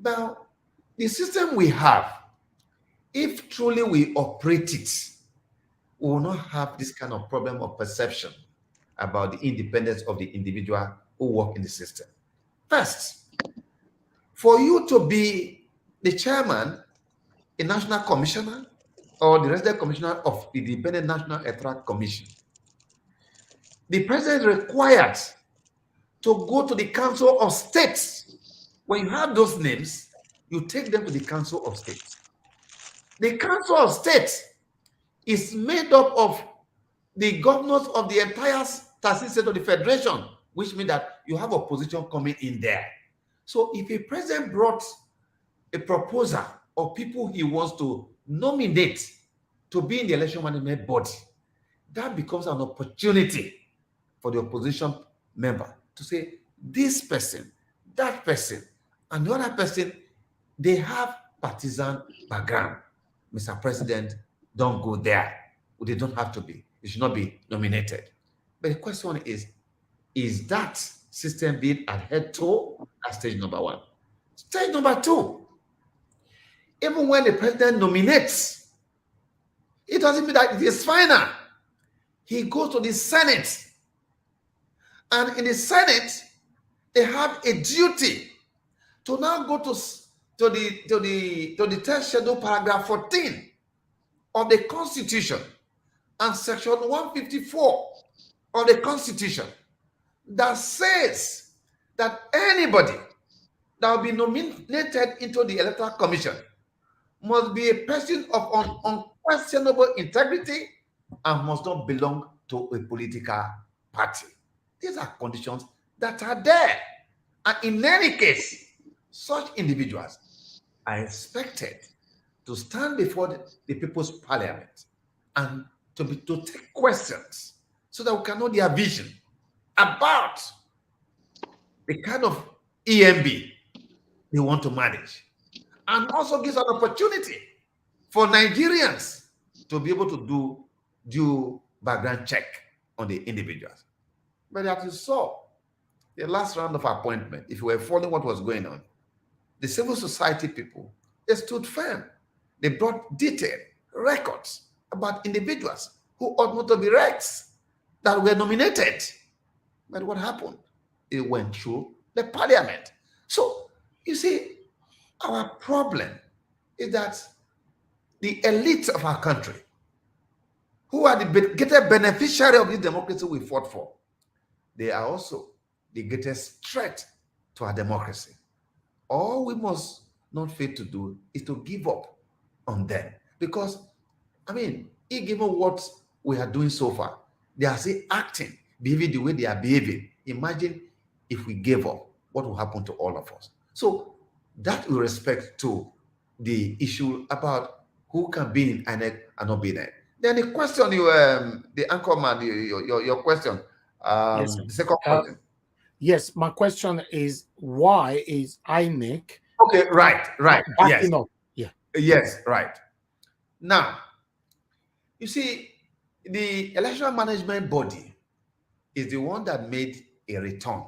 Now, the system we have, if truly we operate it, we will not have this kind of problem of perception about the independence of the individual who work in the system. First, for you to be the chairman, a national commissioner, or the resident commissioner of the Independent National Electoral Commission, the president is required to go to the Council of States. When you have those names, you take them to the Council of States. The Council of States is made up of the governors of the entire 13 states of the Federation, which means that you have opposition coming in there. So if a president brought a proposal of people he wants to nominate to be in the election management body, that becomes an opportunity for the opposition member to say this person, that person, and the other person, they have partisan background. Mr. President, don't go there. They don't have to be. They should not be nominated. But the question is that system being adhered to? That's stage number one. Stage number two, even when the president nominates, it doesn't mean that it is final. He goes to the Senate. And in the Senate, they have a duty to now go to the third schedule, paragraph 14 of the Constitution and section 154 of the Constitution that says that anybody that will be nominated into the Electoral Commission must be a person of unquestionable integrity and must not belong to a political party. These are conditions that are there. And in any case, such individuals are expected to stand before the People's Parliament and to take questions so that we can know their vision about the kind of EMB they want to manage, and also gives an opportunity for Nigerians to be able to do due background check on the individuals. But as you saw, the last round of appointment, if you were following what was going on, the civil society people, they stood firm. They brought detailed records about individuals who ought not to be recs that were nominated. But what happened? It went through the parliament. So, you see, our problem is that the elite of our country, who are the greatest beneficiary of this democracy we fought for, they are also the greatest threat to our democracy. All we must not fail to do is to give up on them. Because, I mean, given what we are doing so far, they are still acting, behaving the way they are behaving. Imagine if we gave up, what will happen to all of us? So that with respect to the issue about who can be in Inec and not be in Inec. Then the question you, the anchorman, your question, Yes, the second question. Yes, my question is, why is INEC Okay, right. Yes. up? Yeah. Yes, right. Now, you see, the Electoral Management Body is the one that made a return.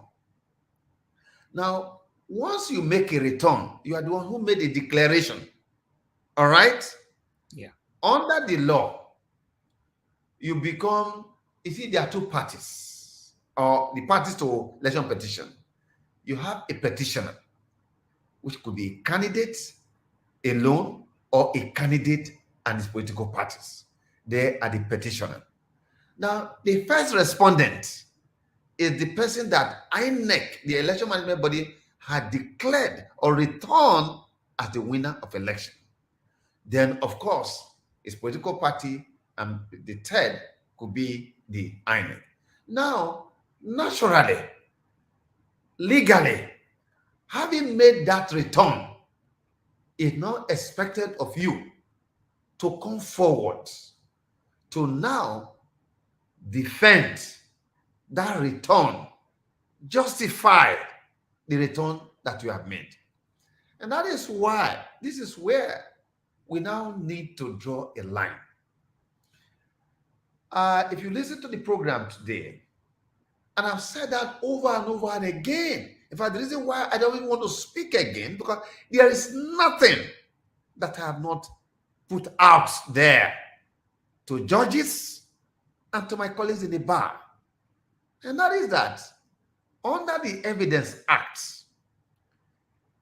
Now, once you make a return, you are the one who made a declaration. All right? Yeah. Under the law, you become, you see, there are two parties, or the parties to election petition. You have a petitioner, which could be a candidate alone or a candidate and his political parties. They are the petitioner. Now, the first respondent is the person that INEC, the Election Management Body, had declared or returned as the winner of election. Then, of course, his political party, and the third could be the INEC. Now, naturally, legally, having made that return, it's not expected of you to come forward to now defend that return, justify the return that you have made. And that is why, this is where we now need to draw a line. If you listen to the program today, and I've said that over and over and again. In fact, the reason why I don't even want to speak again, because there is nothing that I have not put out there to judges and to my colleagues in the bar. And that is that under the Evidence Act,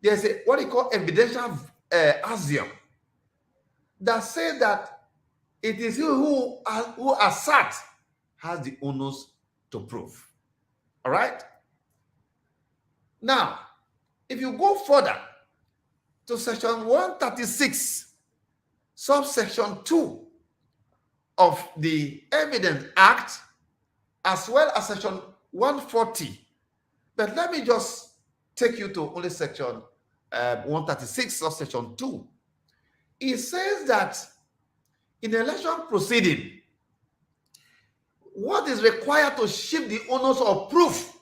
there's a what you call evidential axiom that says that it is you who assert has the onus to prove. All right? Now, if you go further to section 136, subsection 2 of the Evidence Act, as well as section 140, but let me just take you to only section 136, subsection 2. It says that in election proceeding, what is required to shift the onus of proof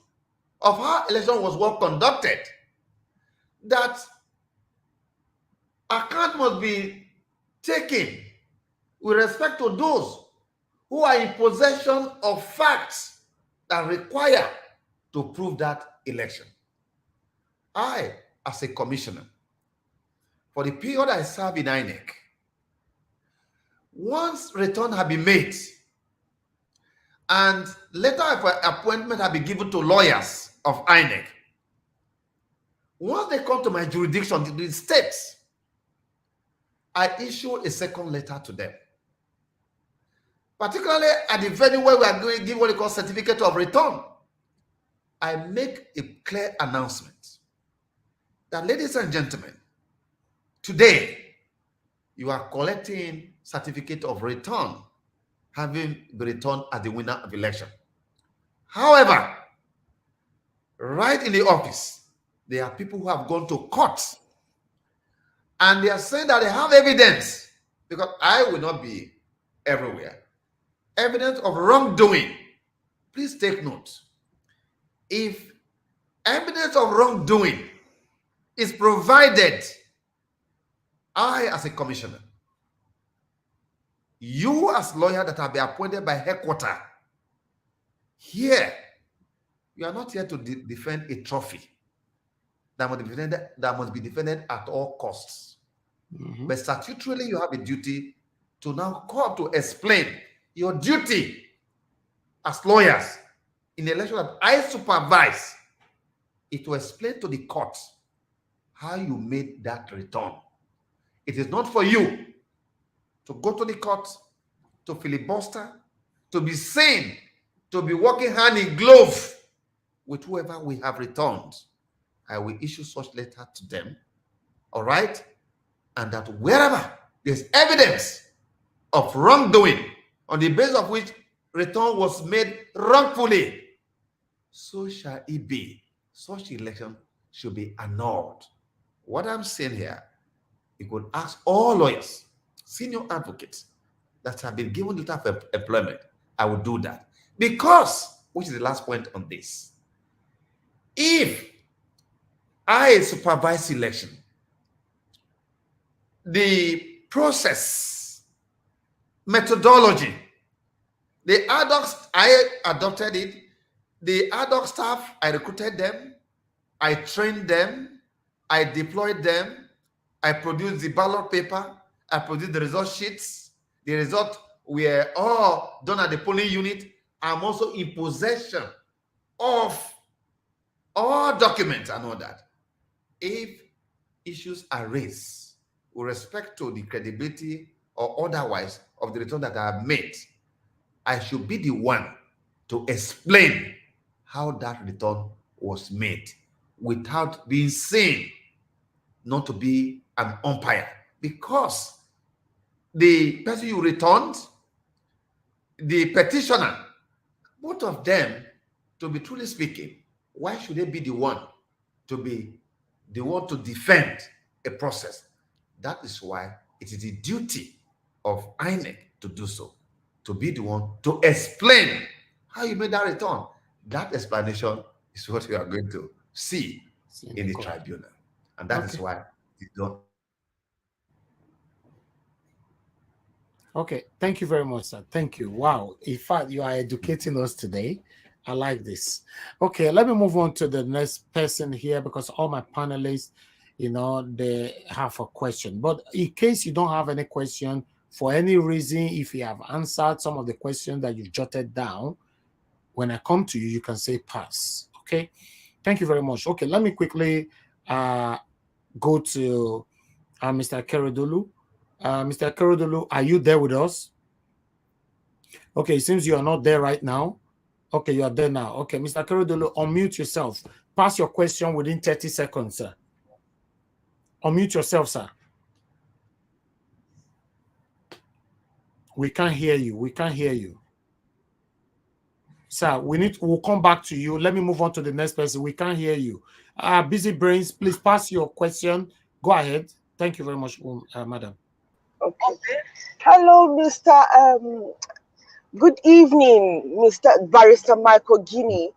of how election was well conducted, that account must be taken with respect to those who are in possession of facts that require to prove that election. I, as a commissioner, for the period I serve in Inec, once return had been made and letter of appointment had been given to lawyers of Inec, once they come to my jurisdiction, the states, I issue a second letter to them. Particularly at the venue where we are going to give what we call certificate of return, I make a clear announcement that, ladies and gentlemen, today you are collecting certificate of return, having been returned as the winner of election. However, right in the office, there are people who have gone to court and they are saying that they have evidence, because I will not be everywhere, evidence of wrongdoing. Please take note. If evidence of wrongdoing is provided, I, as a commissioner, you as lawyer that have been appointed by headquarters, here, you are not here to defend a trophy that must be defended at all costs. But statutorily, you have a duty to now come to explain your duty as lawyers in the election that I supervise, it to explain to the court how you made that return. It is not for you to go to the court, to filibuster, to be seen, to be working hand in glove with whoever we have returned. I will issue such letter to them, all right? And that wherever there's evidence of wrongdoing on the basis of which return was made wrongfully, so shall it be. Such election should be annulled. What I'm saying here, you could ask all lawyers, senior advocates that have been given the type of employment, I will do that. Because, which is the last point on this, if I supervise election, the process, methodology, the ad hoc, I adopted it, the ad hoc staff, I recruited them, I trained them, I deployed them, I produced the ballot paper, I produced the result sheets, the result were all done at the polling unit. I'm also in possession of all documents and all that. If issues are raised with respect to the credibility or otherwise of the return that I have made, I should be the one to explain how that return was made without being seen not to be an umpire. Because the person you returned, the petitioner, both of them, to be truly speaking, why should they be the one to defend a process? That is why it is the duty of Inec to do so, to be the one to explain how you made that return. That explanation is what we are going to see in the tribunal. And that is why it don't. Okay, thank you very much, sir. Thank you. Wow. In fact, you are educating us today. I like this. Okay, let me move on to the next person here, because all my panelists, they have a question. But in case you don't have any question, for any reason, if you have answered some of the questions that you've jotted down, when I come to you, you can say pass. Okay, thank you very much. Okay, let me quickly go to Mr. Keredolu. Mr. Keredolu, are you there with us? Okay, it seems you are not there right now. Okay, you are there now. Okay, Mr. Keredolu, unmute yourself. Pass your question within 30 seconds, sir. Unmute yourself, sir. We can't hear you. We can't hear you. Sir, we'll come back to you. Let me move on to the next person. We can't hear you. Busy Brains, please pass your question. Go ahead. Thank you very much, madam. Okay. Hello, Mr. Good evening, Mr. Barrister Michael Igini.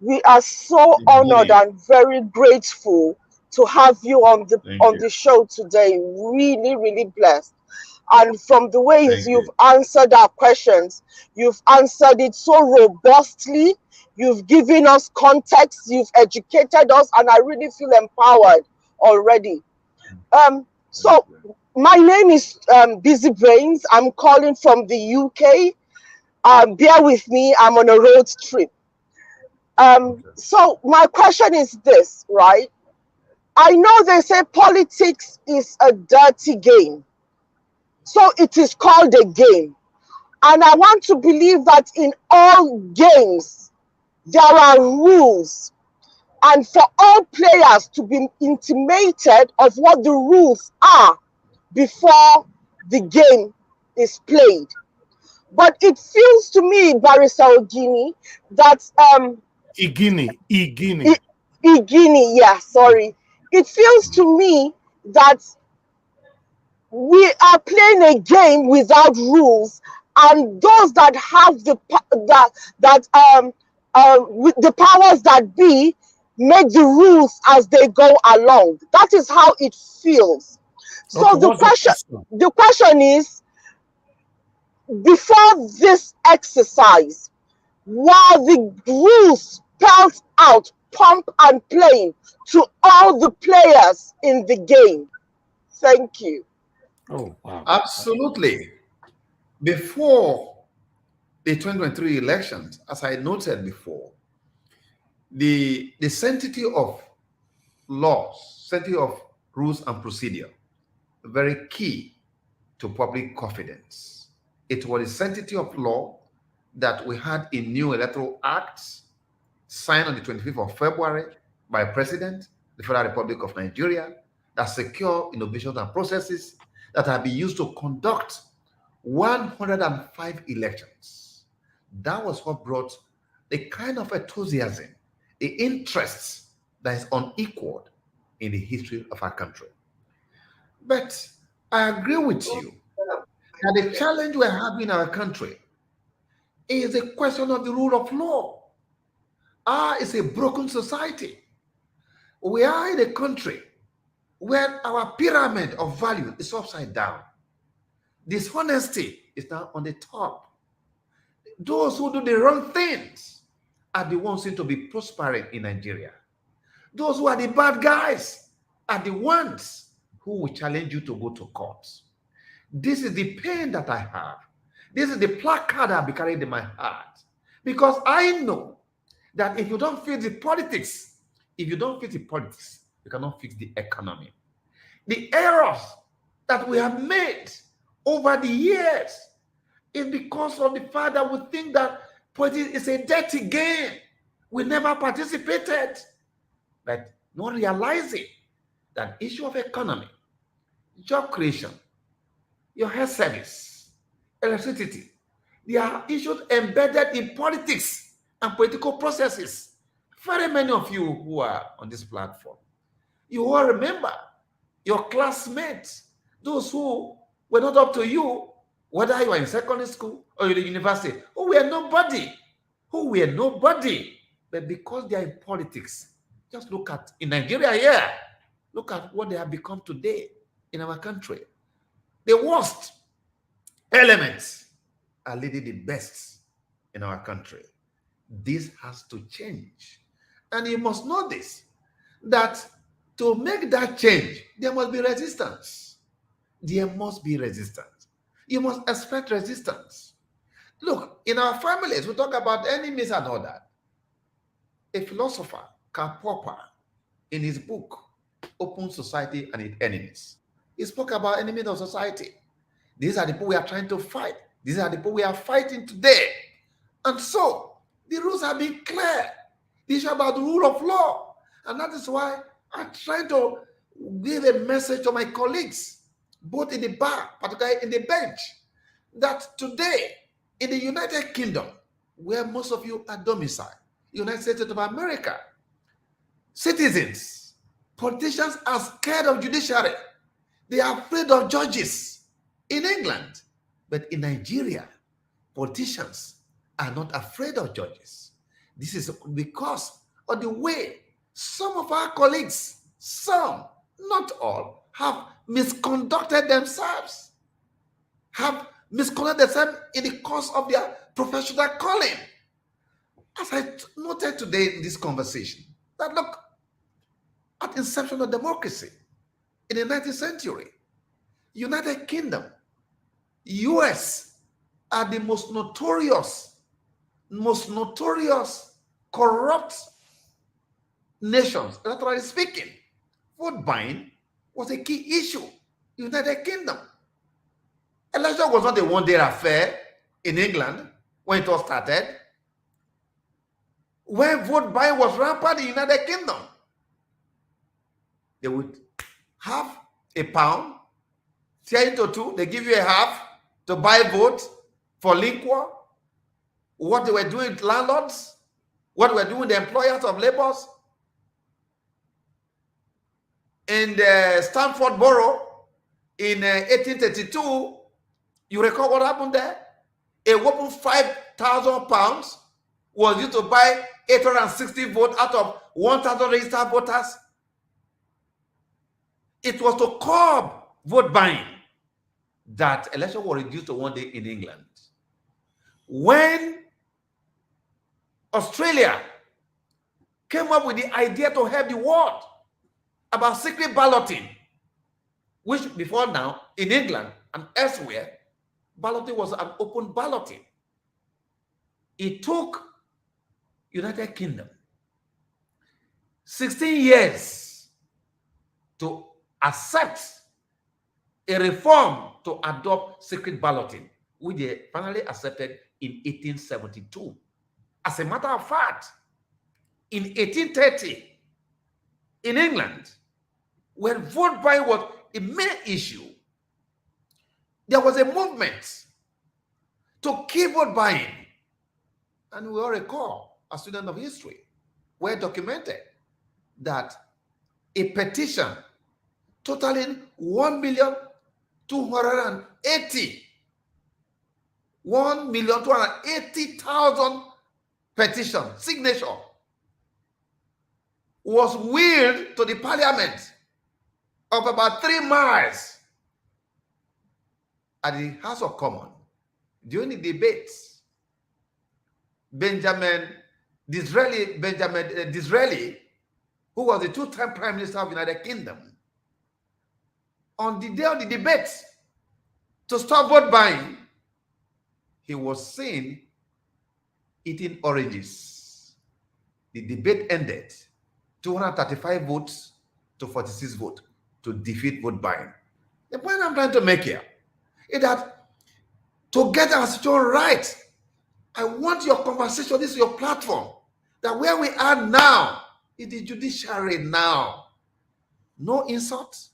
We are so honored Igini. and very grateful to have you on Thank you. the show today. Really, really blessed. And from the ways Thank you've you. answered our questions, you've answered it so robustly. You've given us context, you've educated us, and I really feel empowered already. So my name is Busy Brains. I'm calling from the UK. Bear with me, I'm on a road trip. So my question is this, right? I know they say politics is a dirty game. So it is called a game. And I want to believe that in all games, there are rules. And for all players to be intimated of what the rules are before the game is played. But it feels to me, Barrister Igini, that Igini. Igini, yeah, sorry. It feels to me that we are playing a game without rules, and those that have the with the powers that be make the rules as they go along. That is how it feels. So Okay, the question is, before this exercise, were the rules spelled out, pump and plain to all the players in the game? Thank you. Oh, wow. Absolutely. Before the 2023 elections, as I noted before, the sanctity of laws, sanctity of rules and procedure, very key to public confidence. It was the sanctity of law that we had a new electoral act signed on the 25th of February by President, the Federal Republic of Nigeria, that secure innovations and processes that have been used to conduct 105 elections. That was what brought the kind of enthusiasm, the interest that is unequaled in the history of our country. But I agree with you that the challenge we're having in our country is a question of the rule of law. It's a broken society. We are in a country where our pyramid of value is upside down. Dishonesty is now on the top. Those who do the wrong things are the ones who seem to be prospering in Nigeria. Those who are the bad guys are the ones who will challenge you to go to court. This is the pain that I have. This is the placard I'll be carrying in my heart. Because I know that if you don't fix the politics, you cannot fix the economy. The errors that we have made over the years is because of the fact that we think that politics is a dirty game. We never participated. But not realizing that issue of economy, job creation, your health service, electricity, they are issues embedded in politics and political processes. Very many of you who are on this platform, you all remember your classmates, those who were not up to you, whether you are in secondary school or in the university, who were nobody, but because they are in politics. Just look at, in Nigeria here, look at what they have become today in our country. The worst elements are leading the best in our country. This has to change. And you must know this, that to make that change, there must be resistance. There must be resistance. You must expect resistance. Look, in our families, we talk about enemies and all that. A philosopher, Karl Popper, in his book, Open Society and Its Enemies, he spoke about enemies of society. These are the people we are trying to fight. These are the people we are fighting today. And so, the rules have been clear. This is about the rule of law. And that is why I'm trying to give a message to my colleagues, both in the bar, particularly in the bench, that today, in the United Kingdom, where most of you are domiciled, United States of America, citizens, politicians are scared of judiciary. They are afraid of judges in England. But in Nigeria, politicians are not afraid of judges. This is because of the way some of our colleagues, some, not all, have misconducted themselves, in the course of their professional calling. As I noted today in this conversation, that look, at inception of democracy in the 19th century, United Kingdom, US are the most notorious corrupt nations, electorally speaking. Vote buying was a key issue in the United Kingdom. Election was not a one-day affair in England when it was started. When vote buying was rampant in the United Kingdom, they would have a pound, tear into two, they give you a half to buy vote for Lincoln. What they were doing with landlords, what they were doing with the employers of laborers. In the Stamford Borough in 1832, you recall what happened there? A whopping £5,000 was used to buy 860 votes out of 1,000 registered voters. It was to curb vote buying that election was reduced to one day in England. When Australia came up with the idea to help the world about secret balloting, which before now in England and elsewhere, balloting was an open balloting. It took United Kingdom 16 years to accept a reform to adopt secret balloting, which they finally accepted in 1872. As a matter of fact, in 1830, in England, when vote buying was a main issue, there was a movement to keep vote buying. And we all recall, as students of history, were documented that a petition totaling 1,280,000 petition signature was wheeled to the parliament of about 3 miles at the House of Commons during the debates. Disraeli, who was the 2-time Prime Minister of the United Kingdom, on the day of the debate to stop vote buying, he was seen eating oranges. The debate ended 235 votes to 46 votes to defeat vote buying. The point I'm trying to make here is that to get our situation right, I want your conversation, this is your platform, that where we are now is the judiciary now. No insult.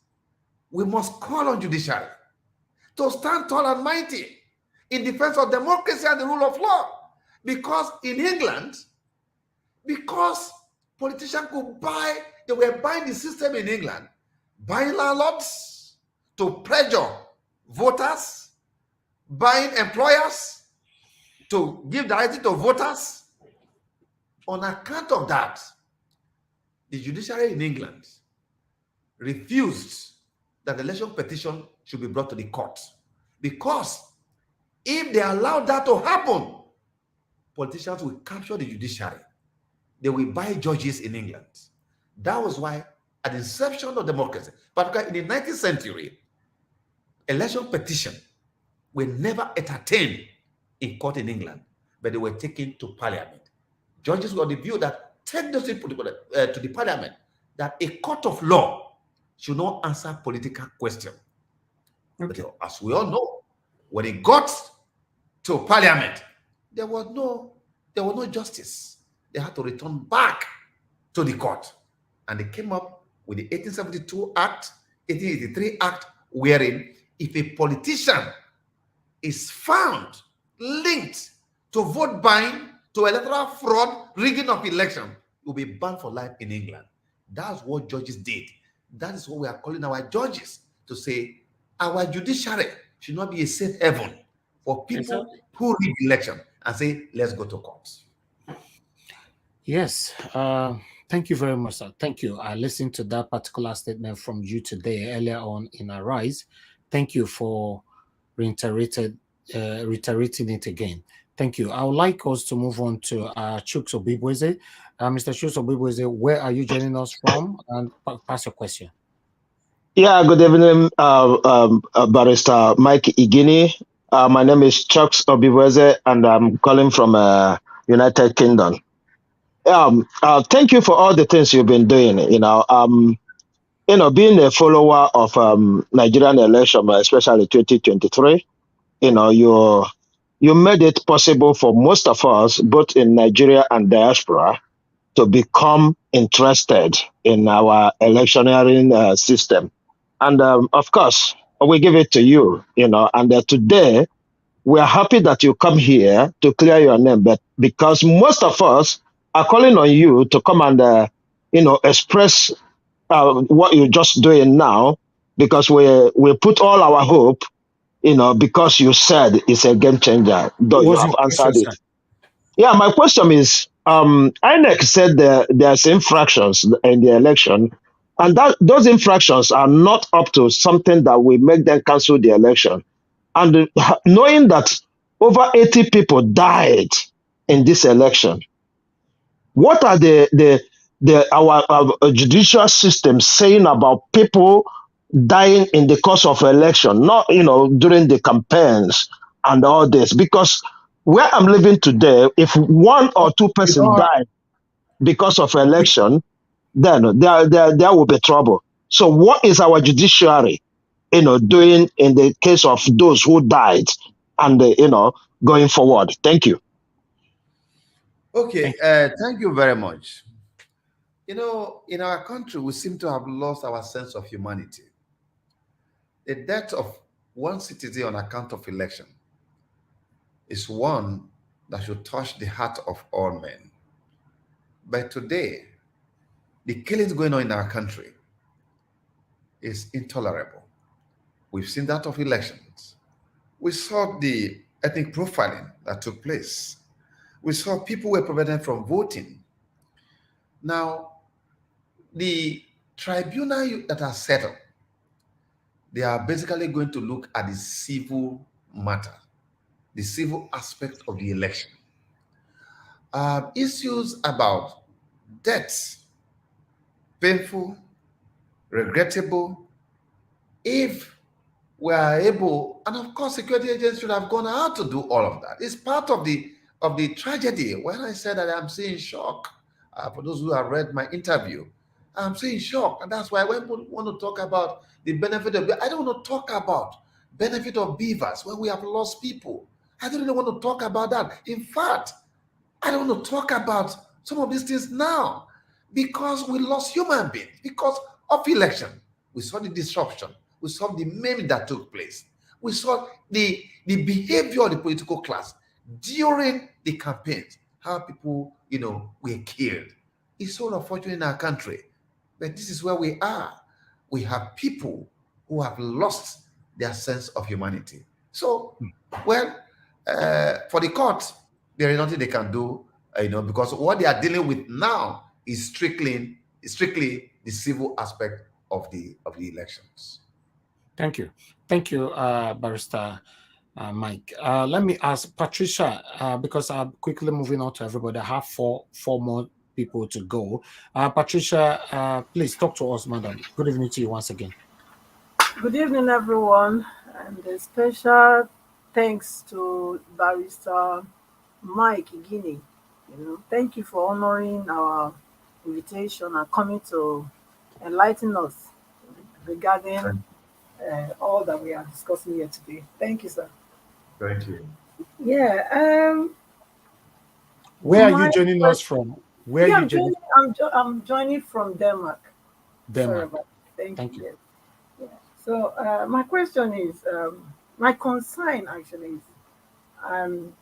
We must call on judiciary to stand tall and mighty in defense of democracy and the rule of law. Because in England, because politicians could buy, they were buying the system in England, buying landlords to pressure voters, buying employers to give directly to voters. On account of that, the judiciary in England refused that the election petition should be brought to the court. Because if they allow that to happen, politicians will capture the judiciary. They will buy judges in England. That was why at the inception of democracy, particularly in the 19th century, election petitions were never entertained in court in England, but they were taken to parliament. Judges got the view that take those people to the parliament, that a court of law should not answer political questions. Okay. But as we all know, when it got to parliament, there was no justice. They had to return back to the court. And they came up with the 1872 Act, 1883 Act, wherein if a politician is found linked to vote buying, to electoral fraud, rigging of election, will be banned for life in England. That's what judges did. That is what we are calling our judges, to say our judiciary should not be a safe haven for people who rig election and say, let's go to court. Yes. Thank you very much, sir. Thank you. I listened to that particular statement from you today earlier on in Arise. Thank you for reiterating it again. Thank you. I would like us to move on to Chuks Obibweze. Mr. Chuks Obibweze, where are you joining us from? And pass your question. Yeah, good evening, Barrister Mike Igini. My name is Chucks Obiweze, and I'm calling from United Kingdom. Thank you for all the things you've been doing. Being a follower of Nigerian election, especially 2023, you made it possible for most of us, both in Nigeria and diaspora, to become interested in our electioneering system. And of course, we give it to you, and today we are happy that you come here to clear your name, but because most of us are calling on you to come and, express what you're just doing now, because we put all our hope, because you said it's a game changer, though you have answered it. Yeah, my question is, INEC said there's infractions in the election, and that those infractions are not up to something that will make them cancel the election. And knowing that over 80 people died in this election, what are our judicial system saying about people dying in the course of election, not during the campaigns and all this? Because where I'm living today, if one or two persons die because of election, then there will be trouble. So what is our judiciary, doing in the case of those who died and, going forward? Thank you. Okay, thank you very much. In our country, we seem to have lost our sense of humanity. The death of one citizen on account of election is one that should touch the heart of all men. But today, the killings going on in our country is intolerable. We've seen that of elections. We saw the ethnic profiling that took place. We saw people were prevented from voting. Now, the tribunal that are settled, they are basically going to look at the civil matter, the civil aspect of the election. Issues about deaths, painful, regrettable. If we are able, and of course, security agents should have gone out to do all of that. It's part of the tragedy. When I said that I'm seeing shock, for those who have read my interview, I'm seeing shock, and that's why when people want to talk about the benefit of, I don't want to talk about benefit of beavers when we have lost people. I don't really want to talk about that. In fact, I don't want to talk about some of these things now because we lost human beings because of election. We saw the disruption. We saw the maiming that took place. We saw the behavior of the political class during the campaigns, how people, were killed. It's so unfortunate in our country, but this is where we are. We have people who have lost their sense of humanity. So, well, for the court, there is nothing they can do, because what they are dealing with now is strictly the civil aspect of the elections. Thank you, Barrister Mike. Let me ask Patricia, because I'm quickly moving on to everybody. I have four more people to go. Patricia, please talk to us, madam. Good evening to you once again. Good evening, everyone, and a special thanks to Barrister Mike Igini. Thank you for honoring our invitation and coming to enlighten us regarding all that we are discussing here today. Thank you, sir. Thank you. Yeah. Where are you joining us from? Where are you joining? I'm joining from Denmark. Denmark. Thank you. Yeah. So my question is, my concern actually is, I'm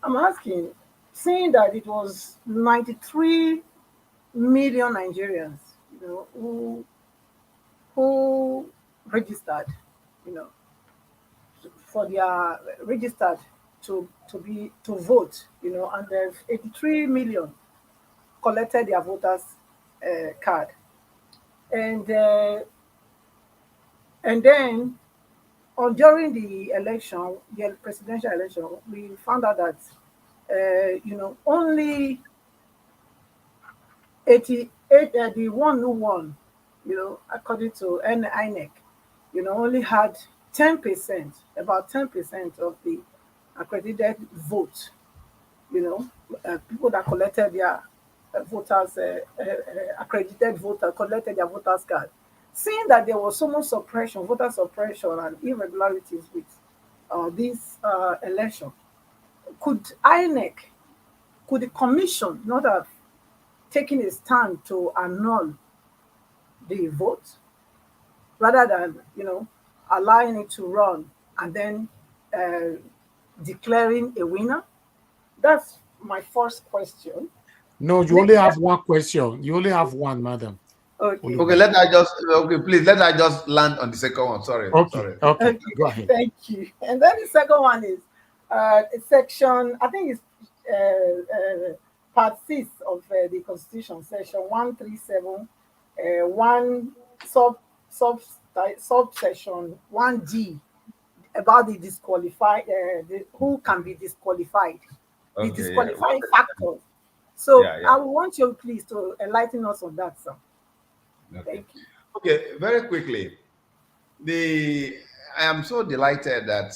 asking, seeing that it was 93 million Nigerians, who registered, registered to vote, you know, and 83 million collected their voters card, and then during the election, the presidential election, we found out that you know, only 88, the one who won, you know, according to Inec, you know, only had 10%, about 10% of the accredited vote, you know, people that collected their voters, accredited voter, collected their voters card. Seeing that there was so much suppression, voter suppression and irregularities with this election, could the commission not have taken a stand to annul the vote rather than, you know, allowing it to run and then declaring a winner? That's my first question. No, you only have one question. You only have one, madam. Okay. Okay, please let I just land on the second one. Sorry. Okay. Go ahead. Thank you. And then the second one is section, I think it's part 6 of the Constitution, section 137, subsection 1D, about the disqualified, who can be disqualified, the disqualifying factors. So I want you please to enlighten us on that, sir. Okay. Thank you. Okay, very quickly. I am so delighted that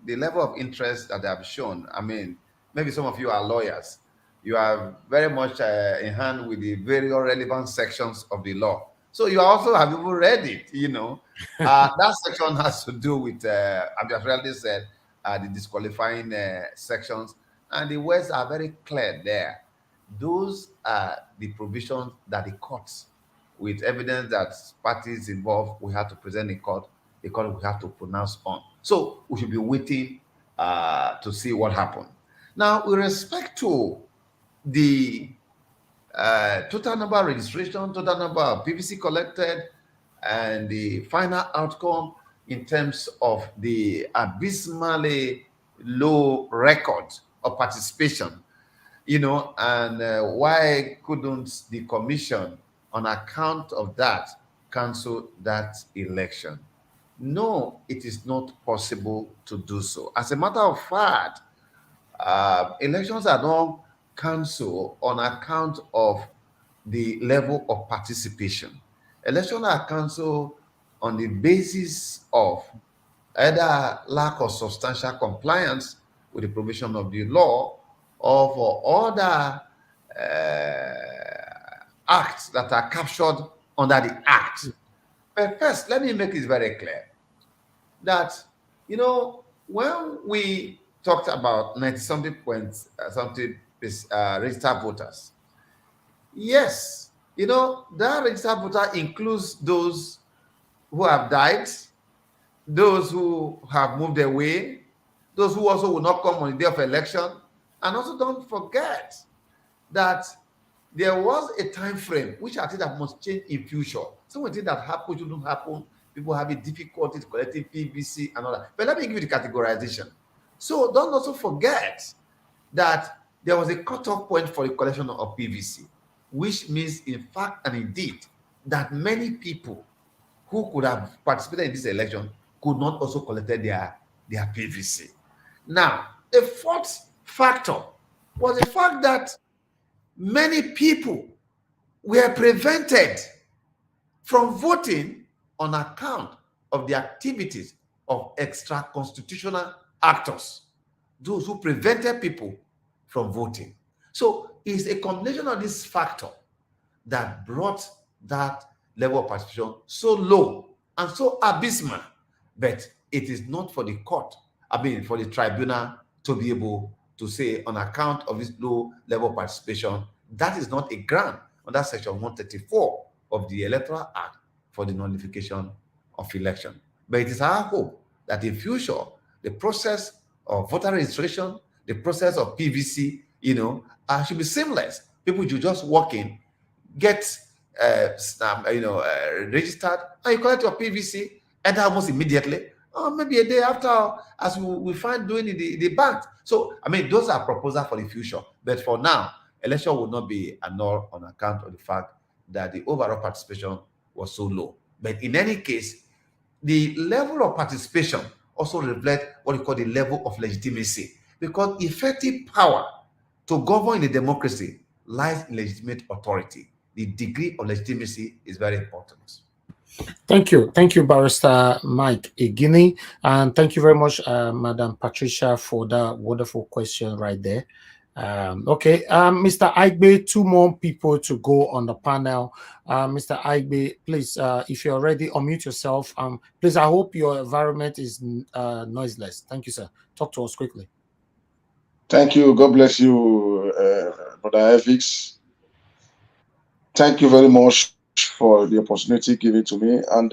the level of interest that they have shown. I mean, maybe some of you are lawyers. You are very much in hand with the very relevant sections of the law. So you also have even read it, you know. That section has to do with, I've just already said, the disqualifying sections. And the words are very clear there. Those are the provisions that the courts, with evidence that parties involved, we have to present in court, the court will have to pronounce on. So we should be waiting to see what happened. Now, with respect to the total number of registration, total number of PVC collected, and the final outcome in terms of the abysmally low record of participation, you know, and why couldn't the commission, on account of that, cancel that election? No, it is not possible to do so. As a matter of fact, elections are not cancelled on account of the level of participation. Elections are cancelled on the basis of either lack of substantial compliance with the provision of the law, or for other acts that are captured under the act. But first, let me make it very clear that, you know, when we talked about 90-something registered voters, yes, you know, that registered voter includes those who have died, those who have moved away, those who also will not come on the day of election. And also don't forget that there was a time frame which I think that must change in future. Some things that happen shouldn't happen. People having difficulties collecting PVC and all that. But let me give you the categorization. So don't also forget that there was a cutoff point for the collection of PVC, which means, in fact and indeed, that many people who could have participated in this election could not also collect their PVC. Now, the fourth factor was the fact that many people were prevented from voting on account of the activities of extra-constitutional actors, those who prevented people from voting. So it's a combination of this factor that brought that level of participation so low and so abysmal. But it is not for the court, for the tribunal to be able to say, on account of this low level of participation, that is not a ground under Section 134 of the Electoral Act for the nullification of election. But it is our hope that in future, the process of voter registration, the process of PVC, should be seamless. People should just walk in, get registered, and you collect your PVC, enter almost immediately, or maybe a day after, as we find doing in the bank. So, I mean, those are proposals for the future. But for now, election will not be annulled on account of the fact that the overall participation was so low. But in any case, the level of participation also reflects what we call the level of legitimacy, because effective power to govern in a democracy lies in legitimate authority. The degree of legitimacy is very important. Thank you, Barrister Mike Igini, and thank you very much, Madam Patricia, for that wonderful question right there. Okay, Mr. Aigbe, two more people to go on the panel. Mr. Aigbe, please, if you're ready, unmute yourself. Please, I hope your environment is noiseless. Thank you, sir. Talk to us quickly. Thank you. God bless you, Brother Evix. Thank you very much for the opportunity given to me, and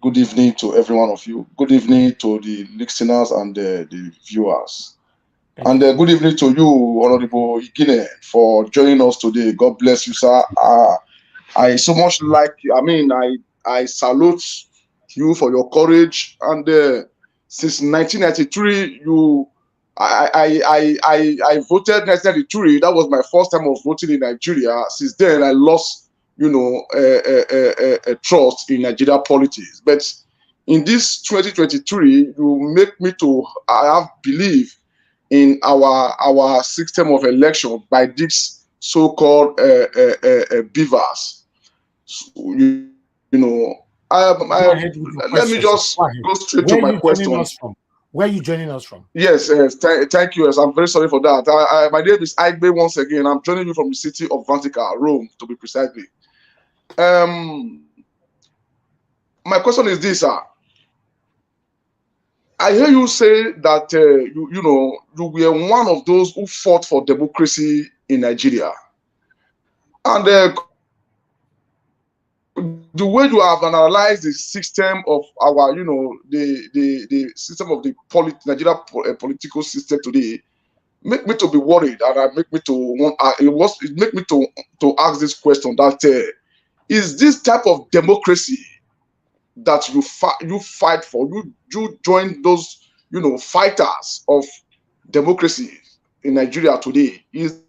good evening to every one of you. Good evening to the listeners and the viewers. And good evening to you, Honorable Igini, for joining us today. God bless you, sir. I so much like you. I mean, I salute you for your courage. And since 1993, I voted 1993. That was my first time of voting in Nigeria. Since then, I lost, trust in Nigeria politics. But in this 2023, you make me to have belief in our system of election by these so-called beavers. So, let me just go straight to my question. Where are you joining us from? Yes, thank you. Yes, I'm very sorry for that. My name is Aigbe once again. I'm joining you from the city of Vantica, Rome, to be precisely. My question is this, sir. I hear you say that you were one of those who fought for democracy in Nigeria, and the way you have analyzed the system of our, the system of the Nigeria political system today, make me to be worried, and make me to make me to ask this question: that is this type of democracy that you fight for? You join those fighters of democracy in Nigeria today? Is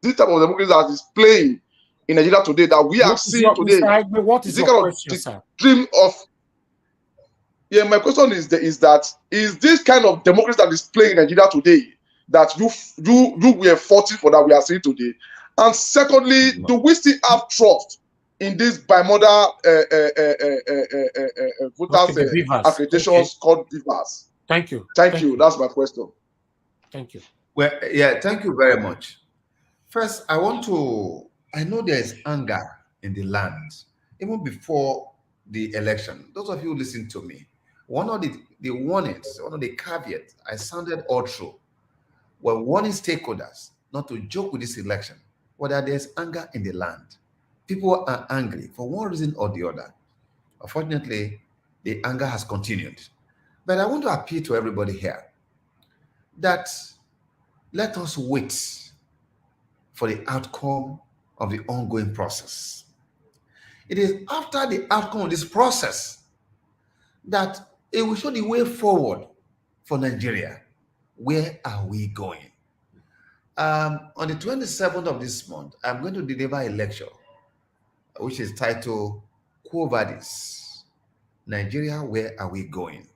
this type of democracy that is playing in Nigeria today, that we are seeing today? What is your question, sir? Dream of my question is that is this kind of democracy that is playing in Nigeria today that you were fighting for, that we are seeing today? And secondly, do we still have trust in these bimodal voters accreditations called beavers? Thank you. Thank you. That's my question. Thank you. Well, yeah, thank you very much. First, I know there is anger in the land, even before the election. Those of you who listen to me, one of the warnings, one of the caveats I sounded all through were warning stakeholders not to joke with this election, whether there's anger in the land. People are angry for one reason or the other. Unfortunately, the anger has continued. But I want to appeal to everybody here that let us wait for the outcome of the ongoing process. It is after the outcome of this process that it will show the way forward for Nigeria. Where are we going? On the 27th of this month, I'm going to deliver a lecture which is titled Quo Vadis, Nigeria, Where Are We Going?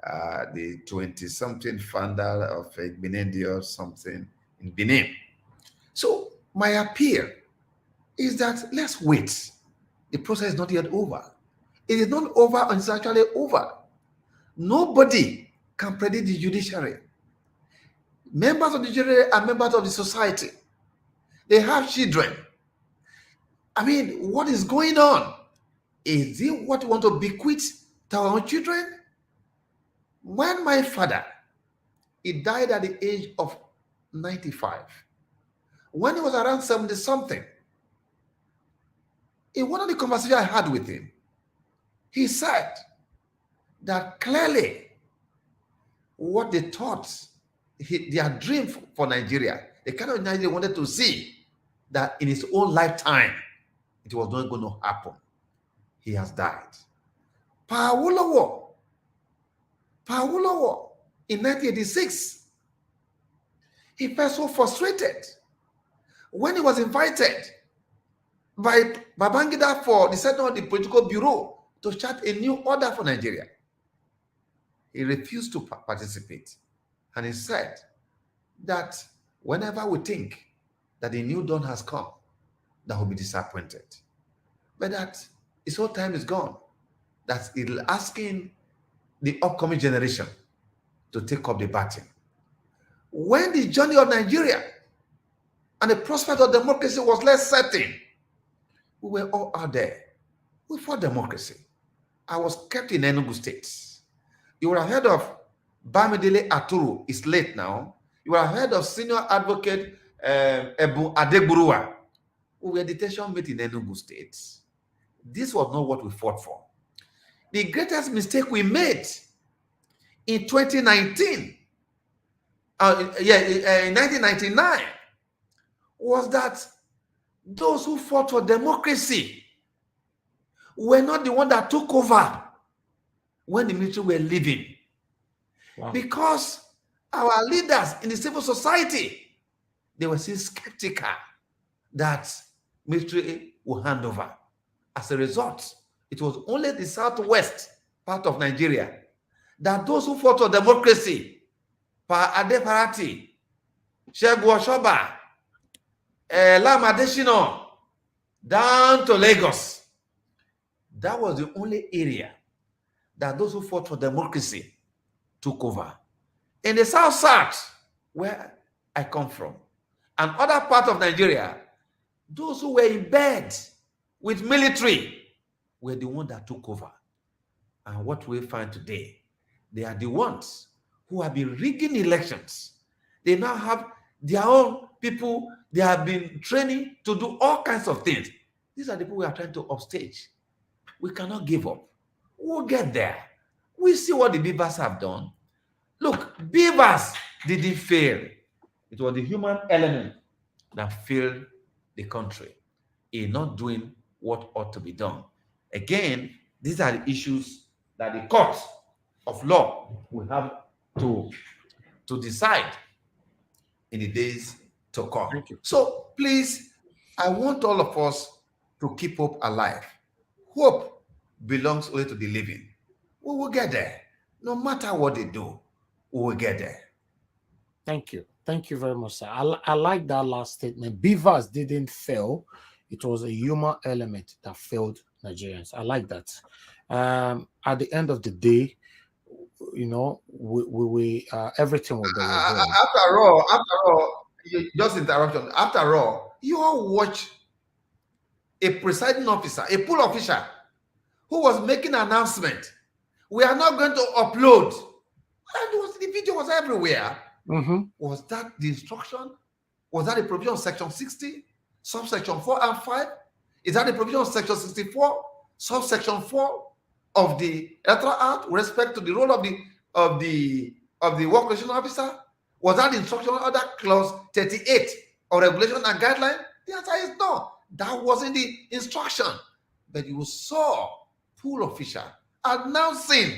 The 20-something founder of Igini or something in Benin. So my appeal is that let's wait. The process is not yet over. It is not over and it's actually over. Nobody can predict the judiciary. Members of the judiciary are members of the society. They have children. I mean, what is going on? Is it what we want to bequeath to our own children? When my father, he died at the age of 95. When he was around 70-something, in one of the conversations I had with him, he said that clearly what they thought, their dream for Nigeria, the kind of Nigeria they wanted to see, that in his own lifetime, it was not going to happen. He has died. Pa Awolowo Paulo in 1986, he felt so frustrated when he was invited by Babangida for the setting of the political bureau to chart a new order for Nigeria. He refused to participate. And he said that whenever we think that a new dawn has come, that will be disappointed. But that his whole time is gone. That he's asking the upcoming generation to take up the baton. When the journey of Nigeria and the prospect of democracy was less certain, we were all out there. We fought democracy. I was kept in Enugu State. You would have heard of Bamidele Aturu, is late now. You would have heard of senior advocate Ebu Adegburuwa, who were detention mate in Enugu State. This was not what we fought for. The greatest mistake we made in 2019, in 1999, was that those who fought for democracy were not the one that took over when the military were leaving. Wow. Because our leaders in the civil society, they were still skeptical that military will hand over. As a result, it was only the southwest part of Nigeria that those who fought for democracy, Pa Adeparati, Shegun Oshoba, Lam Adesina, down to Lagos, that was the only area that those who fought for democracy took over. In the south, where I come from, and other parts of Nigeria, those who were in bed with military were the ones that took over. And what we find today, they are the ones who have been rigging elections. They now have their own people. They have been training to do all kinds of things. These are the people we are trying to upstage. We cannot give up. We'll get there. We see what the Beavers have done. Look, Beavers didn't fail. It was the human element that failed the country in not doing what ought to be done. Again, these are the issues that the court of law will have to decide in the days to come. Thank you. So please, I want all of us to keep hope alive. Hope belongs only to the living. We will get there. No matter what they do, we will get there. Thank you. Thank you very much, sir. I like that last statement. Beavers didn't fail. It was a human element that failed Nigerians. I like that. At the end of the day, you know, we everything will be resolved. After all, just interruption. After all, you all watch a presiding officer, a pool official, who was making an announcement. We are not going to upload. And the video was everywhere. Mm-hmm. Was that the instruction? Was that the provision of Section 60, subsection 4 and 5? Is that the provision of Section 64, subsection 4 of the Electoral Act with respect to the role of the work relation officer? Was that the instruction under clause 38 of regulation and guideline? The answer is no. That wasn't the instruction. But you saw pool official announcing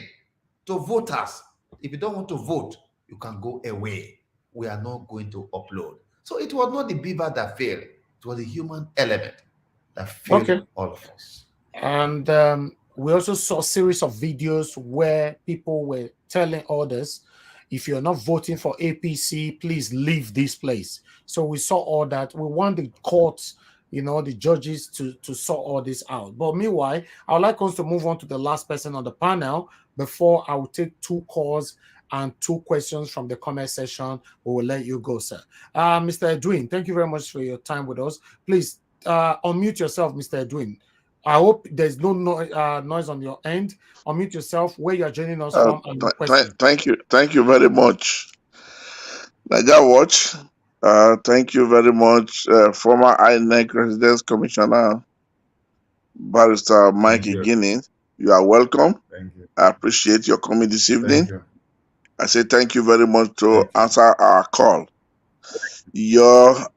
to voters, if you don't want to vote, you can go away. We are not going to upload. So it was not the beaver that failed. It was the human element that failed all of us. And we also saw a series of videos where people were telling others, if you're not voting for APC, please leave this place. So we saw all that. We want the courts, you know, the judges to sort all this out. But meanwhile, I would like us to move on to the last person on the panel before I will take 2 calls and 2 questions from the comment section. We will let you go, sir. Mr. Edwin, thank you very much for your time with us. Please unmute yourself, Mr. Edwin. I hope there's no noise on your end. Unmute yourself where you're joining us from. And thank you very much, Naija Watch. Thank you very much, former Inec Residence Commissioner, Barrister Mike Igini. You are welcome. Thank you. I appreciate your coming this evening. Thank you. I say thank you very much to answer our call.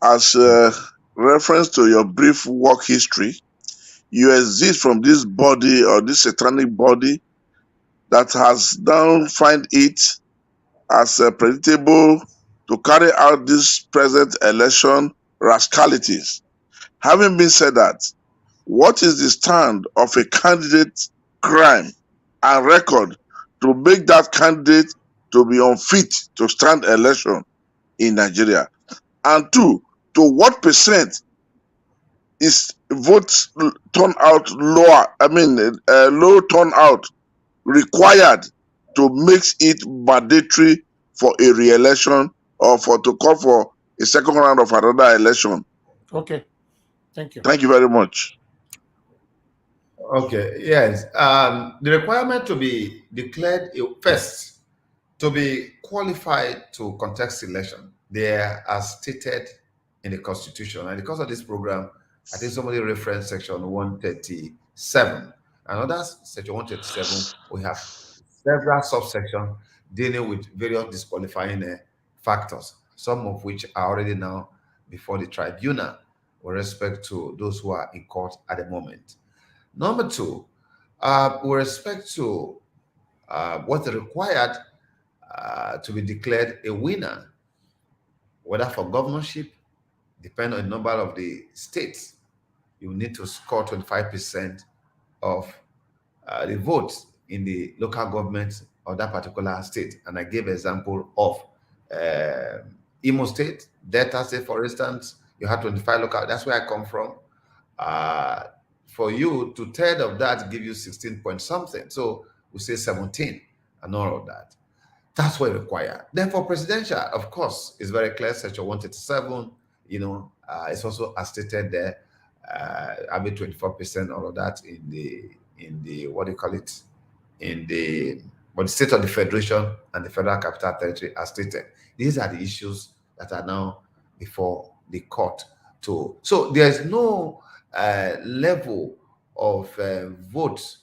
As a reference to your brief work history, you exist from this body or this satanic body that has now find it as predictable to carry out this present election rascalities. Having been said that, what is the stand of a candidate crime and record to make that candidate to be unfit to stand election in Nigeria? And two, to what percent is votes turnout lower? Low turnout required to make it mandatory for a re-election or for to call for a second round of another election. Okay, thank you. Thank you very much. Okay, yes. The requirement to be declared first, to be qualified to contest election, they are stated in the Constitution. And because of this program, I think somebody referenced Section 137. Another Section 137, we have several subsections dealing with various disqualifying factors, some of which are already now before the tribunal with respect to those who are in court at the moment. Number two, with respect to what's required to be declared a winner, whether for governorship, depending on the number of the states, you need to score 25% of the votes in the local government of that particular state. And I gave example of Imo State, Delta State, for instance. You have 25 local. That's where I come from. For you, 2/3 of that give you 16 point something. So we say 17 and all of that. That's what required. Then for presidential, of course, it's very clear, Section 137, it's also as stated there, having 24%, all of that in the what do you call it, in the state of the federation and the federal capital territory as stated. These are the issues that are now before the court. So there's no level of votes,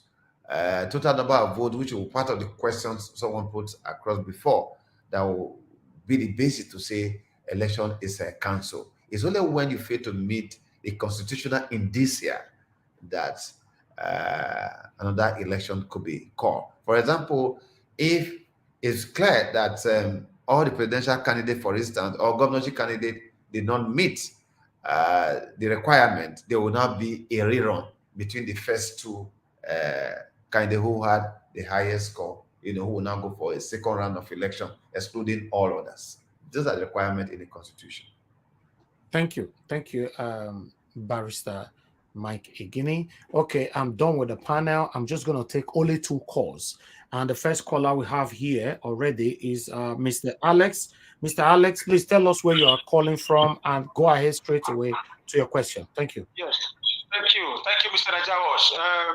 total number of votes, which will be part of the questions someone put across before, that will be the basis to say election is cancelled. It's only when you fail to meet a constitutional indicia that another election could be called. For example, if it's clear that all the presidential candidate, for instance, or governorship candidate did not meet the requirement, there will not be a rerun between the first two candidates who had the highest score, who will now go for a second round of election, excluding all others. Those are the requirements in the Constitution. Thank you. Thank you, Barrister Mike Igini. Okay, I'm done with the panel. I'm just going to take only 2 calls. And the first caller we have here already is Mr. Alex. Mr. Alex, please tell us where you are calling from and go ahead straight away to your question. Thank you. Yes, thank you. Thank you, Mr. Najawash.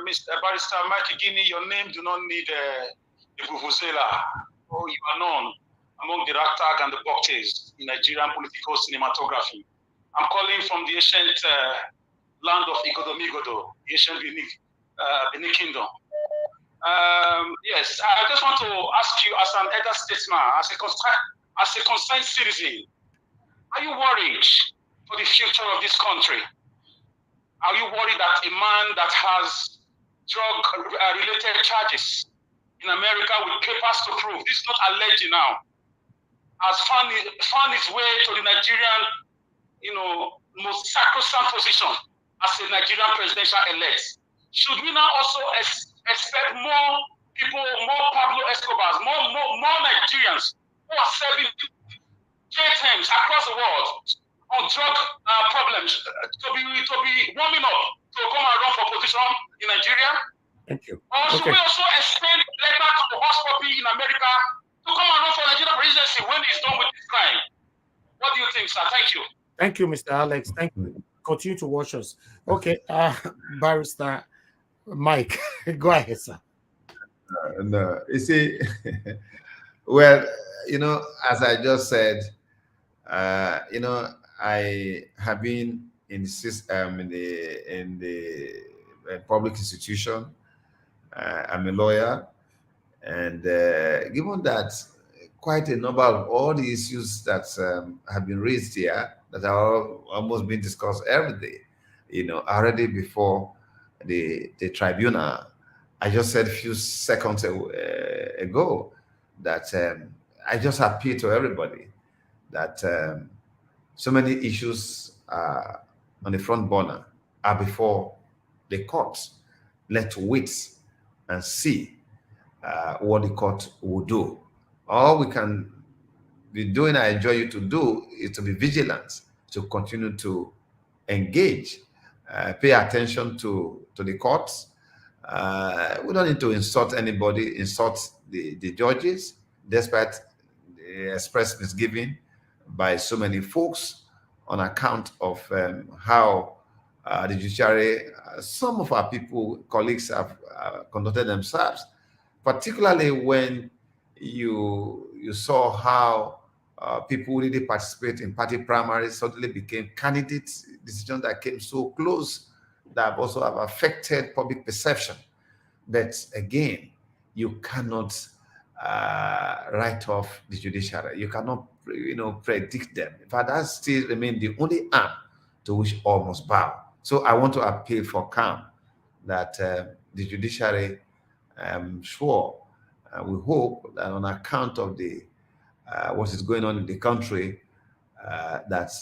Mr. Barrister Mike Igini, your name do not need a vuvuzela. Oh, you are known among the ragtag and the bhaktis in Nigerian political cinematography. I'm calling from the ancient land of Igodomigodo, the ancient Benin Kingdom. Yes, I just want to ask you, as an elder statesman, as a concerned citizen, are you worried for the future of this country? Are you worried that a man that has drug-related charges in America with papers to prove, this is not alleged now, has found his way to the Nigerian, most sacrosanct position as a Nigerian presidential elect? Should we now also expect more people, more Pablo Escobars, more Nigerians who are serving jail terms across the world on drug problems to be warming up to come and run for position in Nigeria? Thank you. Or should we also extend the letter to the horse puppy in America to come and run for Nigerian presidency when he's done with this crime? What do you think, sir? Thank you. Thank you, Mr. Alex. Thank you. Continue to watch us. Okay, Barrister Mike, go ahead, sir. No, you see, well, as I just said, I have been in the system, in the public institution. I'm a lawyer, and given that quite a number of all the issues that have been raised here, that are almost being discussed every day, already before the tribunal, I just said a few seconds ago that I just appeal to everybody that so many issues on the front burner are before the courts. Let's wait and see what the court will do. All we can be doing, I enjoy you to do, is to be vigilant, to continue to engage, pay attention to the courts. We don't need to insult anybody, insult the judges, despite the expressed misgiving by so many folks on account of how the judiciary, some of our people, colleagues have conducted themselves, particularly when you saw how people who really participate in party primaries suddenly became candidates, decisions that came so close that also have affected public perception. But again, you cannot write off the judiciary. You cannot, predict them. In fact, that still remains the only arm to which all must bow. So I want to appeal for calm, that the judiciary, I'm sure, we hope that on account of the what is going on in the country, that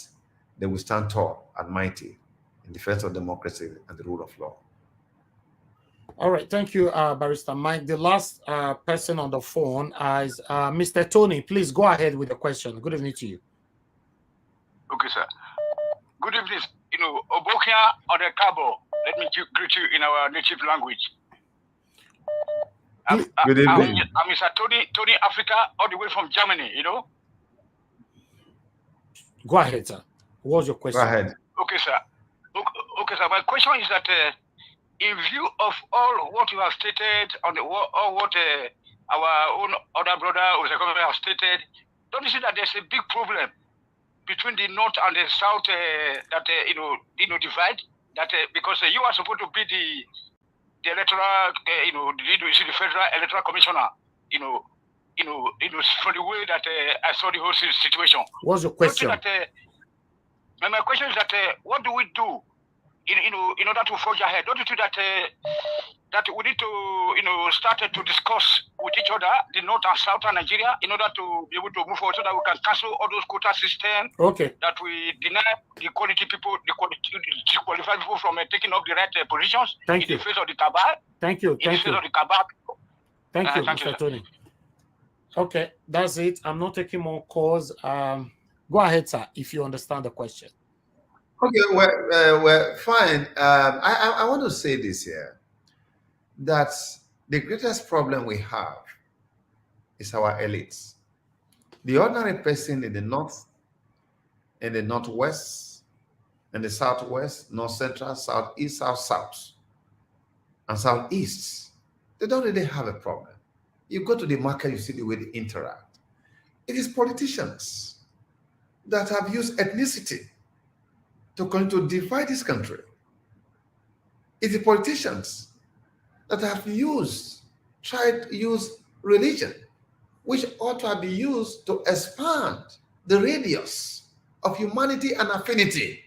they will stand tall and mighty in defense of democracy and the rule of law. All right, thank you, Barrister Mike. The last person on the phone is Mr. Tony. Please go ahead with the question. Good evening to you. Okay, sir. Good evening. Obokia or the Cabo. Let me greet you in our native language. Good evening. I'm Mr. Tony Africa, all the way from Germany, Go ahead, sir. What's your question? Go ahead. Okay, sir. Okay, sir. My question is that in view of all what you have stated on what our own other brother has stated, don't you see that there's a big problem between the north and the south that divide? That because you are supposed to be the electoral, the federal electoral commissioner, for the way that I saw the whole situation. What's your question? My question is that what do we do in order to forge ahead? Don't you think that we need to start to discuss with each other, the north and south of Nigeria, in order to be able to move forward so that we can cancel all those quota systems, that we deny the qualified people from taking up the right positions in the face of the cabal. Thank you. In the face of the cabal. Thank you, Mr. Tony. Okay, that's it. I'm not taking more calls. Go ahead, sir, if you understand the question. Okay, well, fine. I want to say this here, that the greatest problem we have is our elites. The ordinary person in the north, in the northwest, in the southwest, north central, southeast, south, and southeast, they don't really have a problem. You go to the market, you see the way they interact. It is politicians that have used ethnicity to continue to divide this country. It's the politicians that have tried to use religion, which ought to be used to expand the radius of humanity and affinity,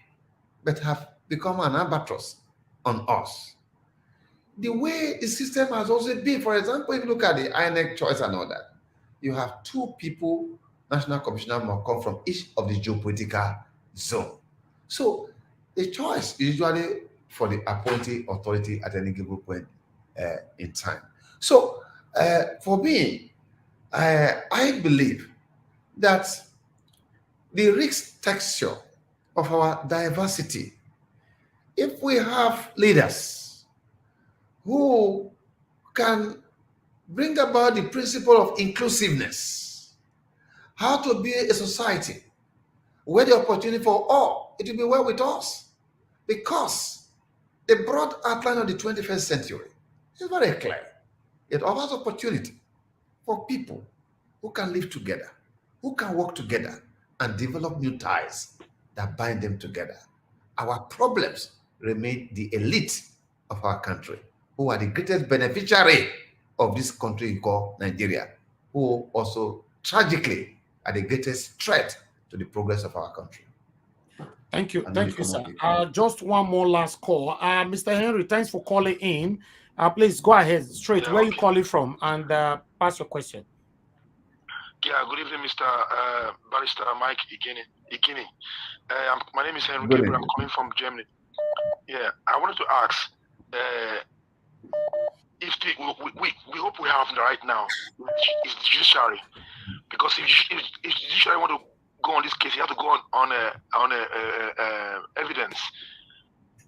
but have become an albatross on us. The way the system has also been, for example, if you look at the Inec choice and all that, you have two people, national commissioner must come from each of the geopolitical zone. So the choice is usually for the appointing authority at any given point in time. So for me, I believe that the rich texture of our diversity, if we have leaders who can bring about the principle of inclusiveness, how to be a society where the opportunity for all, it will be well with us, because the broad outline of the 21st century is very clear. It offers opportunity for people who can live together, who can work together and develop new ties that bind them together. Our problems remain the elite of our country, who are the greatest beneficiary of this country called Nigeria, who also tragically are the greatest threat to the progress of our country. Thank you. Thank you, sir. Just one more last call. Mr. Henry, thanks for calling in. Please go ahead straight. Yeah, Where you okay. calling from, and pass your question. Yeah, good evening, Mr. Barrister Mike Igini. My name is Henry Good Gabriel. I'm evening. calling from Germany. Yeah, I wanted to ask if we hope we have right now is the judiciary, because if the judiciary want to go on this case, you have to go on evidence.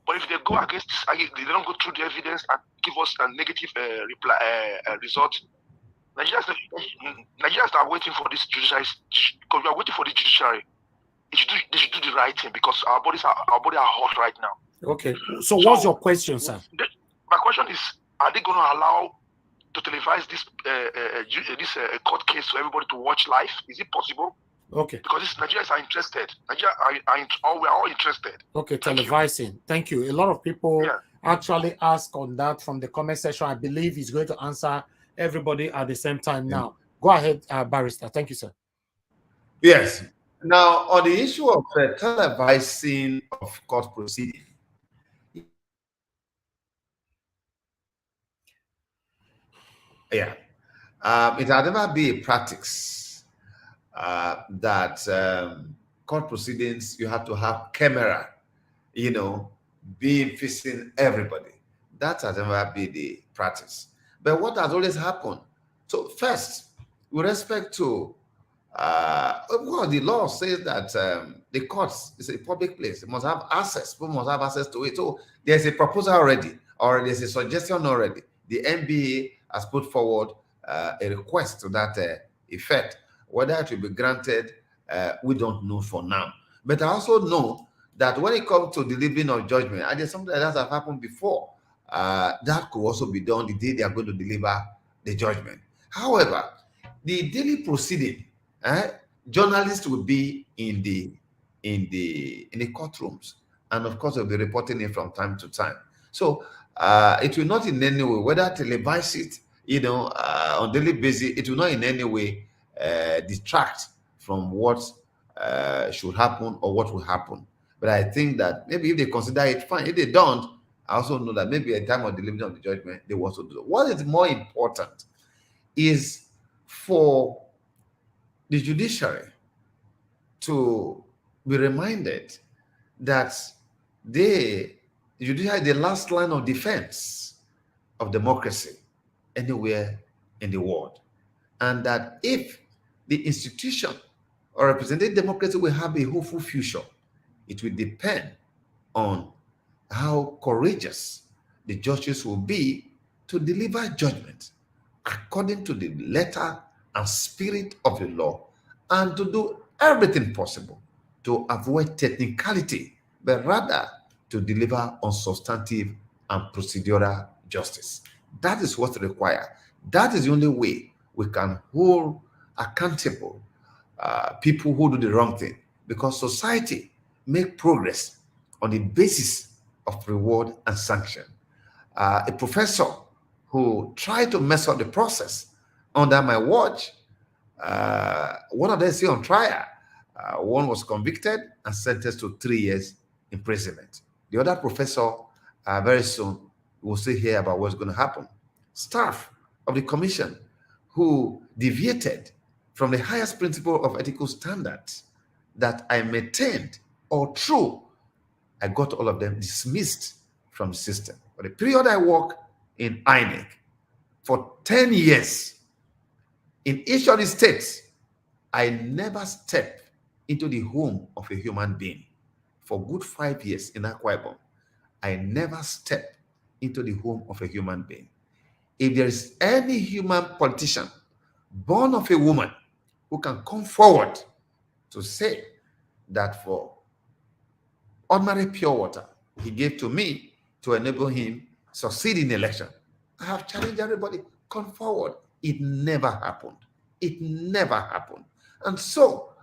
But if they go against this, they don't go through the evidence and give us a negative result. Nigerians are waiting for this judiciary because we are waiting for the judiciary. They should do the right thing, because our body are hot right now. Okay. So what's your question, sir? My question is: are they going to allow to televise this court case for everybody to watch live? Is it possible? Okay. Because Nigerians are interested. We're all interested. Okay, televising. Thank you. A lot of people actually ask on that from the comment section. I believe he's going to answer everybody at the same time now. Go ahead, Barrister. Thank you, sir. Yes. Now, on the issue of televising of court proceedings, it has never been a practice that court proceedings, you have to have camera, being facing everybody. That has never been the practice. But what has always happened? So first, with respect to the law says that the courts is a public place. It must have access. People must have access to it. So there's a proposal already, or there's a suggestion already. The NBA has put forward a request to that effect. Whether it will be granted, we don't know for now. But I also know that when it comes to delivering of judgment, and there's something like that has happened before, that could also be done the day they are going to deliver the judgment. However, the daily proceeding, journalists will be in the courtrooms, and of course they'll be reporting it from time to time. So it will not in any way, whether televise it, on daily basis, it will not in any way detract from what should happen or what will happen. But I think that maybe if they consider it, fine. If they don't, I also know that maybe at the time of delivery of the judgment, they will also do it. What is more important is for the judiciary to be reminded that the judiciary is the last line of defense of democracy anywhere in the world. And that if the institution or representative democracy will have a hopeful future, it will depend on how courageous the judges will be to deliver judgment according to the letter and spirit of the law, and to do everything possible to avoid technicality, but rather to deliver on substantive and procedural justice. That is what's required. That is the only way we can hold accountable people who do the wrong thing, because society make progress on the basis of reward and sanction. A professor who tried to mess up the process under my watch, one of them is on trial. One was convicted and sentenced to 3 years imprisonment. The other professor, very soon, we'll see here about what's going to happen. Staff of the commission who deviated from the highest principle of ethical standards that I maintained or true, I got all of them dismissed from the system. For the period I worked in Inec, for 10 years, in each of the states, I never stepped into the home of a human being. For good 5 years in Akwa Ibom, I never stepped into the home of a human being. If there is any human politician born of a woman who can come forward to say that for ordinary pure water he gave to me to enable him succeed in the election, I have challenged everybody, come forward. It never happened. It never happened. And so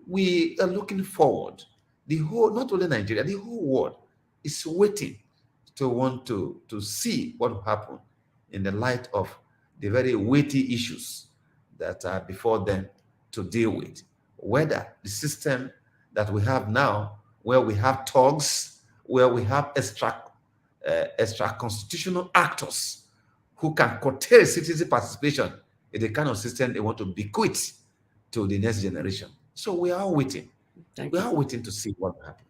we are looking forward. The whole, not only Nigeria, the whole world is waiting to want to see what will happen in the light of the very weighty issues that are before them to deal with. Whether the system that we have now, where we have thugs, where we have extra-constitutional actors who can curtail citizen participation in the kind of system they want to bequeath to the next generation. So we are waiting. We are waiting to see what happens.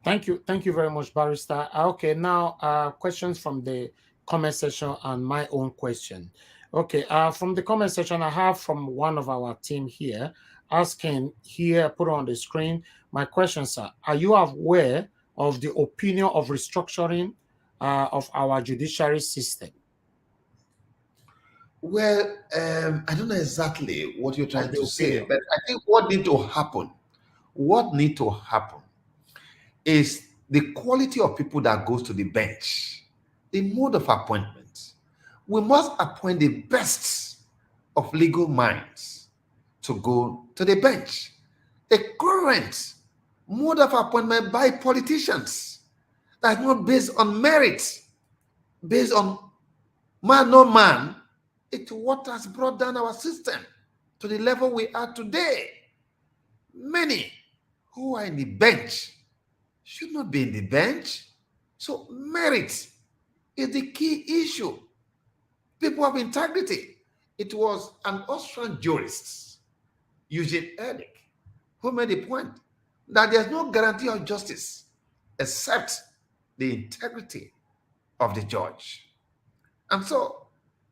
Thank you very much, Barrister. Okay, now questions from the comment section and my own question. Okay, from the comment section, I have from one of our team here asking here, put on the screen. My question, sir, are you aware of the opinion of restructuring of our judiciary system? Well, I don't know exactly what you're trying to say, but I think what needs to happen is the quality of people that goes to the bench, the mode of appointment. We must appoint the best of legal minds to go to the bench. The current mode of appointment by politicians that's not based on merit, based on man, no man, it's what has brought down our system to the level we are today. Many who are in the bench should not be in the bench. So merit is the key issue. People have integrity. It was an Austrian jurist, Eugene Inec, who made the point that there's no guarantee of justice except the integrity of the judge. And so,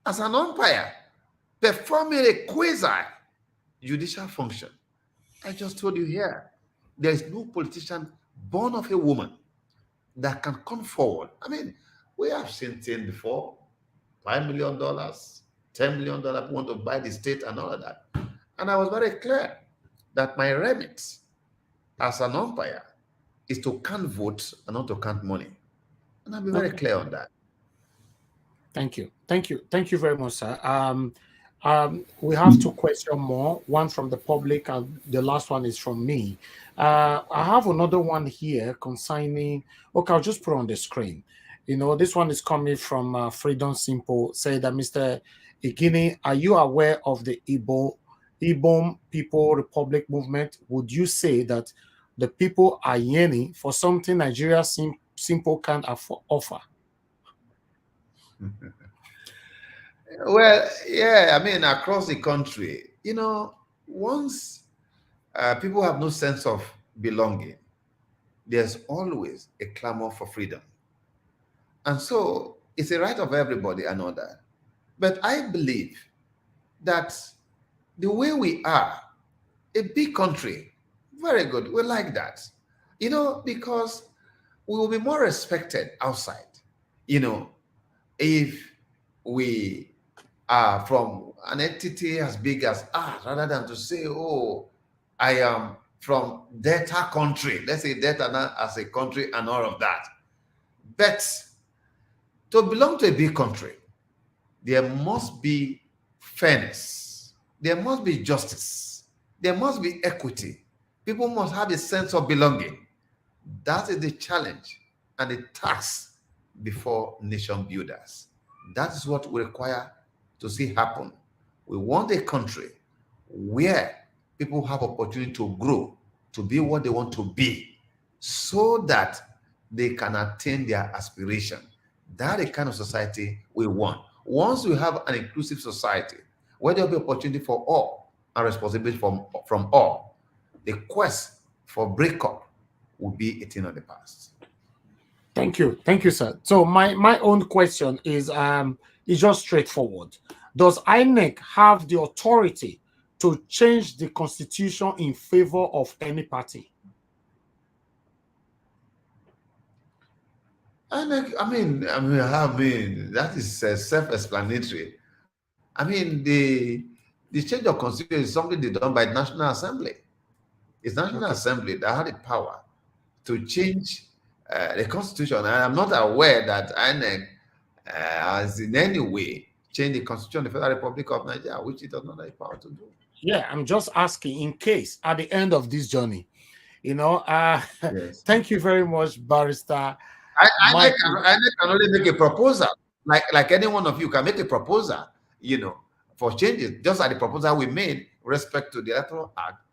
as an umpire, performing a quasi-judicial function, I just told you here, there is no politician born of a woman that can come forward. I mean, we have seen things before, $5 million, $10 million, want to buy the state and all of that. And I was very clear that my remit as an umpire is to count votes and not to count money. And I'll be very clear on that. Thank you. Thank you very much, sir. We have two questions more, one from the public and the last one is from me. I have another one here concerning, okay, I'll just put on the screen. You know, this one is coming from Freedom Simple, say that Mr. Igini, are you aware of the Ibom People Republic movement? Would you say that the people are yearning for something Nigeria simple can't offer? Well, yeah, I mean, across the country, you know, once people have no sense of belonging, there's always a clamor for freedom. And so it's a right of everybody and all that. But I believe that the way we are, a big country, very good, we like that. You know, because we will be more respected outside. You know, if we are from an entity as big as us, rather than to say, oh, I am from Delta country, let's say Delta as a country and all of that. But to belong to a big country, there must be fairness, there must be justice, there must be equity. People must have a sense of belonging. That is the challenge and the task before nation builders. That is what we require to see happen. We want a country where people have opportunity to grow, to be what they want to be, so that they can attain their aspiration. That is the kind of society we want. Once we have an inclusive society, where there will be opportunity for all and responsibility from all, the quest for breakup will be a thing of the past. Thank you, sir. So my own question is just straightforward. Does INEC have the authority to change the constitution in favor of any party? INEC, I mean, that is self-explanatory. I mean, the change of constitution is something done by the National Assembly. It's National Assembly that had the power to change the constitution. And I'm not aware that INEC has in any way changed the constitution of the Federal Republic of Nigeria, which it does not have the power to do. Yeah, I'm just asking in case at the end of this journey, you know, yes. Thank you very much, Barrister. INEC can only make a proposal, like any one of you can make a proposal, you know, for changes, just like the proposal we made with respect to the Electoral Act.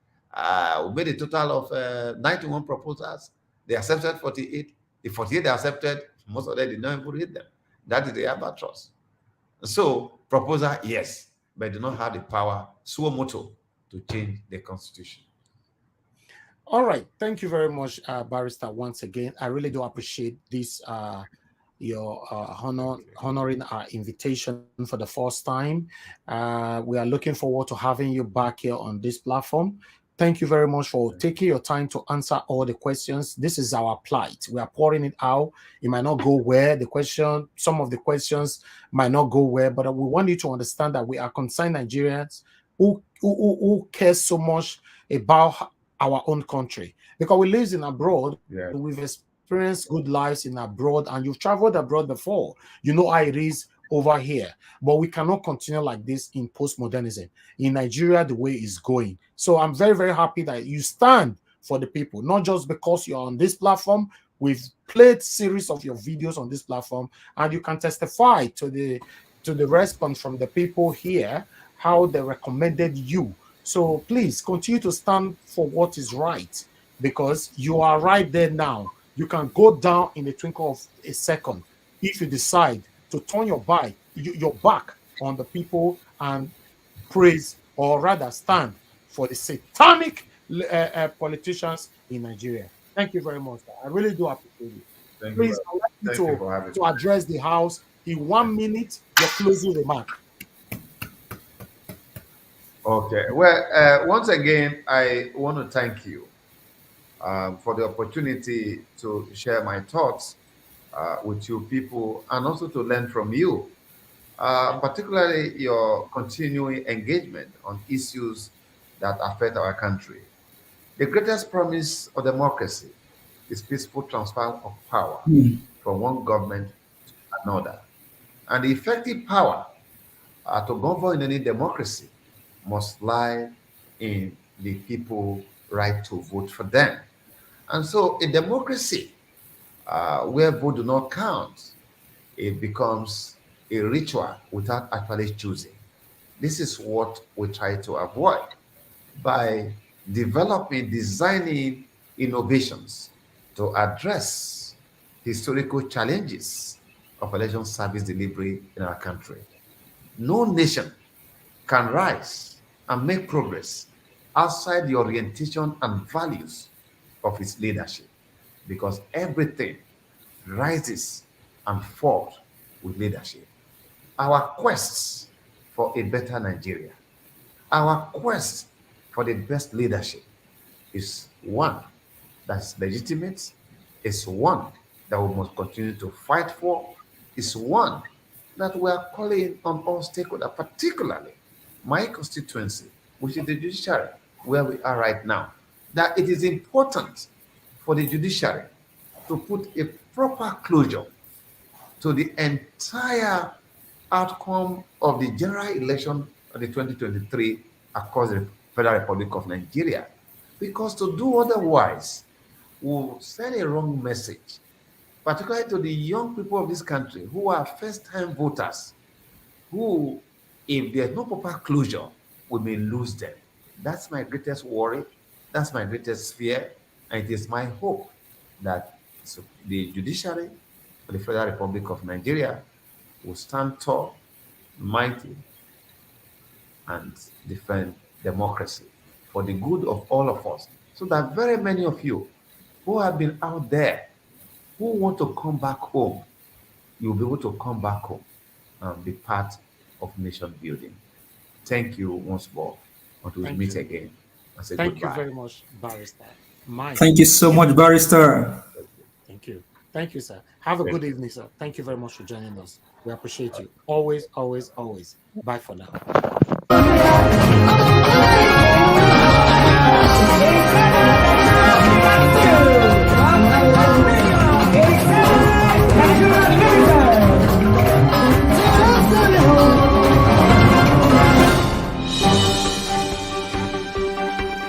We made a total of 91 proposals. They accepted 48. The 48 they accepted, Most of them did not even read them. That is the albatross. So, proposal, yes, but do not have the power, suo moto, to change the constitution. All right. Thank you very much, Barrister, once again. I really do appreciate this, your honoring our invitation for the first time. We are looking forward to having you back here on this platform. Thank you very much for taking your time to answer all the questions. This is our plight. We are pouring it out. It might not go where some of the questions might not go where, but we want you to understand that we are concerned Nigerians who care so much about our own country, because we live in abroad. Yeah. We've experienced good lives in abroad, and you've traveled abroad before. You know how it is over here, but we cannot continue like this in postmodernism in Nigeria the way it's going. So I'm very, very happy that you stand for the people, not just because you're on this platform. We've played series of your videos on this platform, and you can testify to the response from the people here, how they recommended you. So please continue to stand for what is right, because you are right there now. You can go down in the twinkle of a second if you decide to turn your back on the people and praise, or rather stand for the satanic politicians in Nigeria. Thank you very much. I really do appreciate it. Thank Please, you. I'd like Thank you you for having to me. address the House in 1 minute, your closing remark. Okay. Well, once again, I want to thank you for the opportunity to share my thoughts with you people, and also to learn from you, particularly your continuing engagement on issues that affect our country. The greatest promise of democracy is peaceful transfer of power from one government to another. And the effective power to govern in any democracy must lie in the people right to vote for them. And so a democracy where vote do not count, it becomes a ritual without actually choosing. This is what we try to avoid by designing innovations to address historical challenges of election service delivery in our country. No nation can rise and make progress outside the orientation and values of its leadership, because everything rises and falls with leadership. Our quest for a better Nigeria, our quest for the best leadership is one that's legitimate, is one that we must continue to fight for, is one that we are calling on all stakeholders, particularly my constituency, which is the judiciary, where we are right now, that it is important for the judiciary to put a proper closure to the entire outcome of the general election of the 2023 across the Federal Republic of Nigeria. Because to do otherwise will send a wrong message, particularly to the young people of this country who are first-time voters, who, if there's no proper closure, we may lose them. That's my greatest worry. That's my greatest fear. And it is my hope that the judiciary of the Federal Republic of Nigeria will stand tall, mighty, and defend democracy for the good of all of us. So that very many of you who have been out there, who want to come back home, you'll be able to come back home and be part of nation building. Thank you once more. Until we meet again. I say Thank goodbye. you very much, Barrister Mike. Thank you so much, Barrister. Thank you. Thank you, sir. Have a good evening, sir. Thank you very much for joining us. We appreciate you. Always, always, always. Bye for now.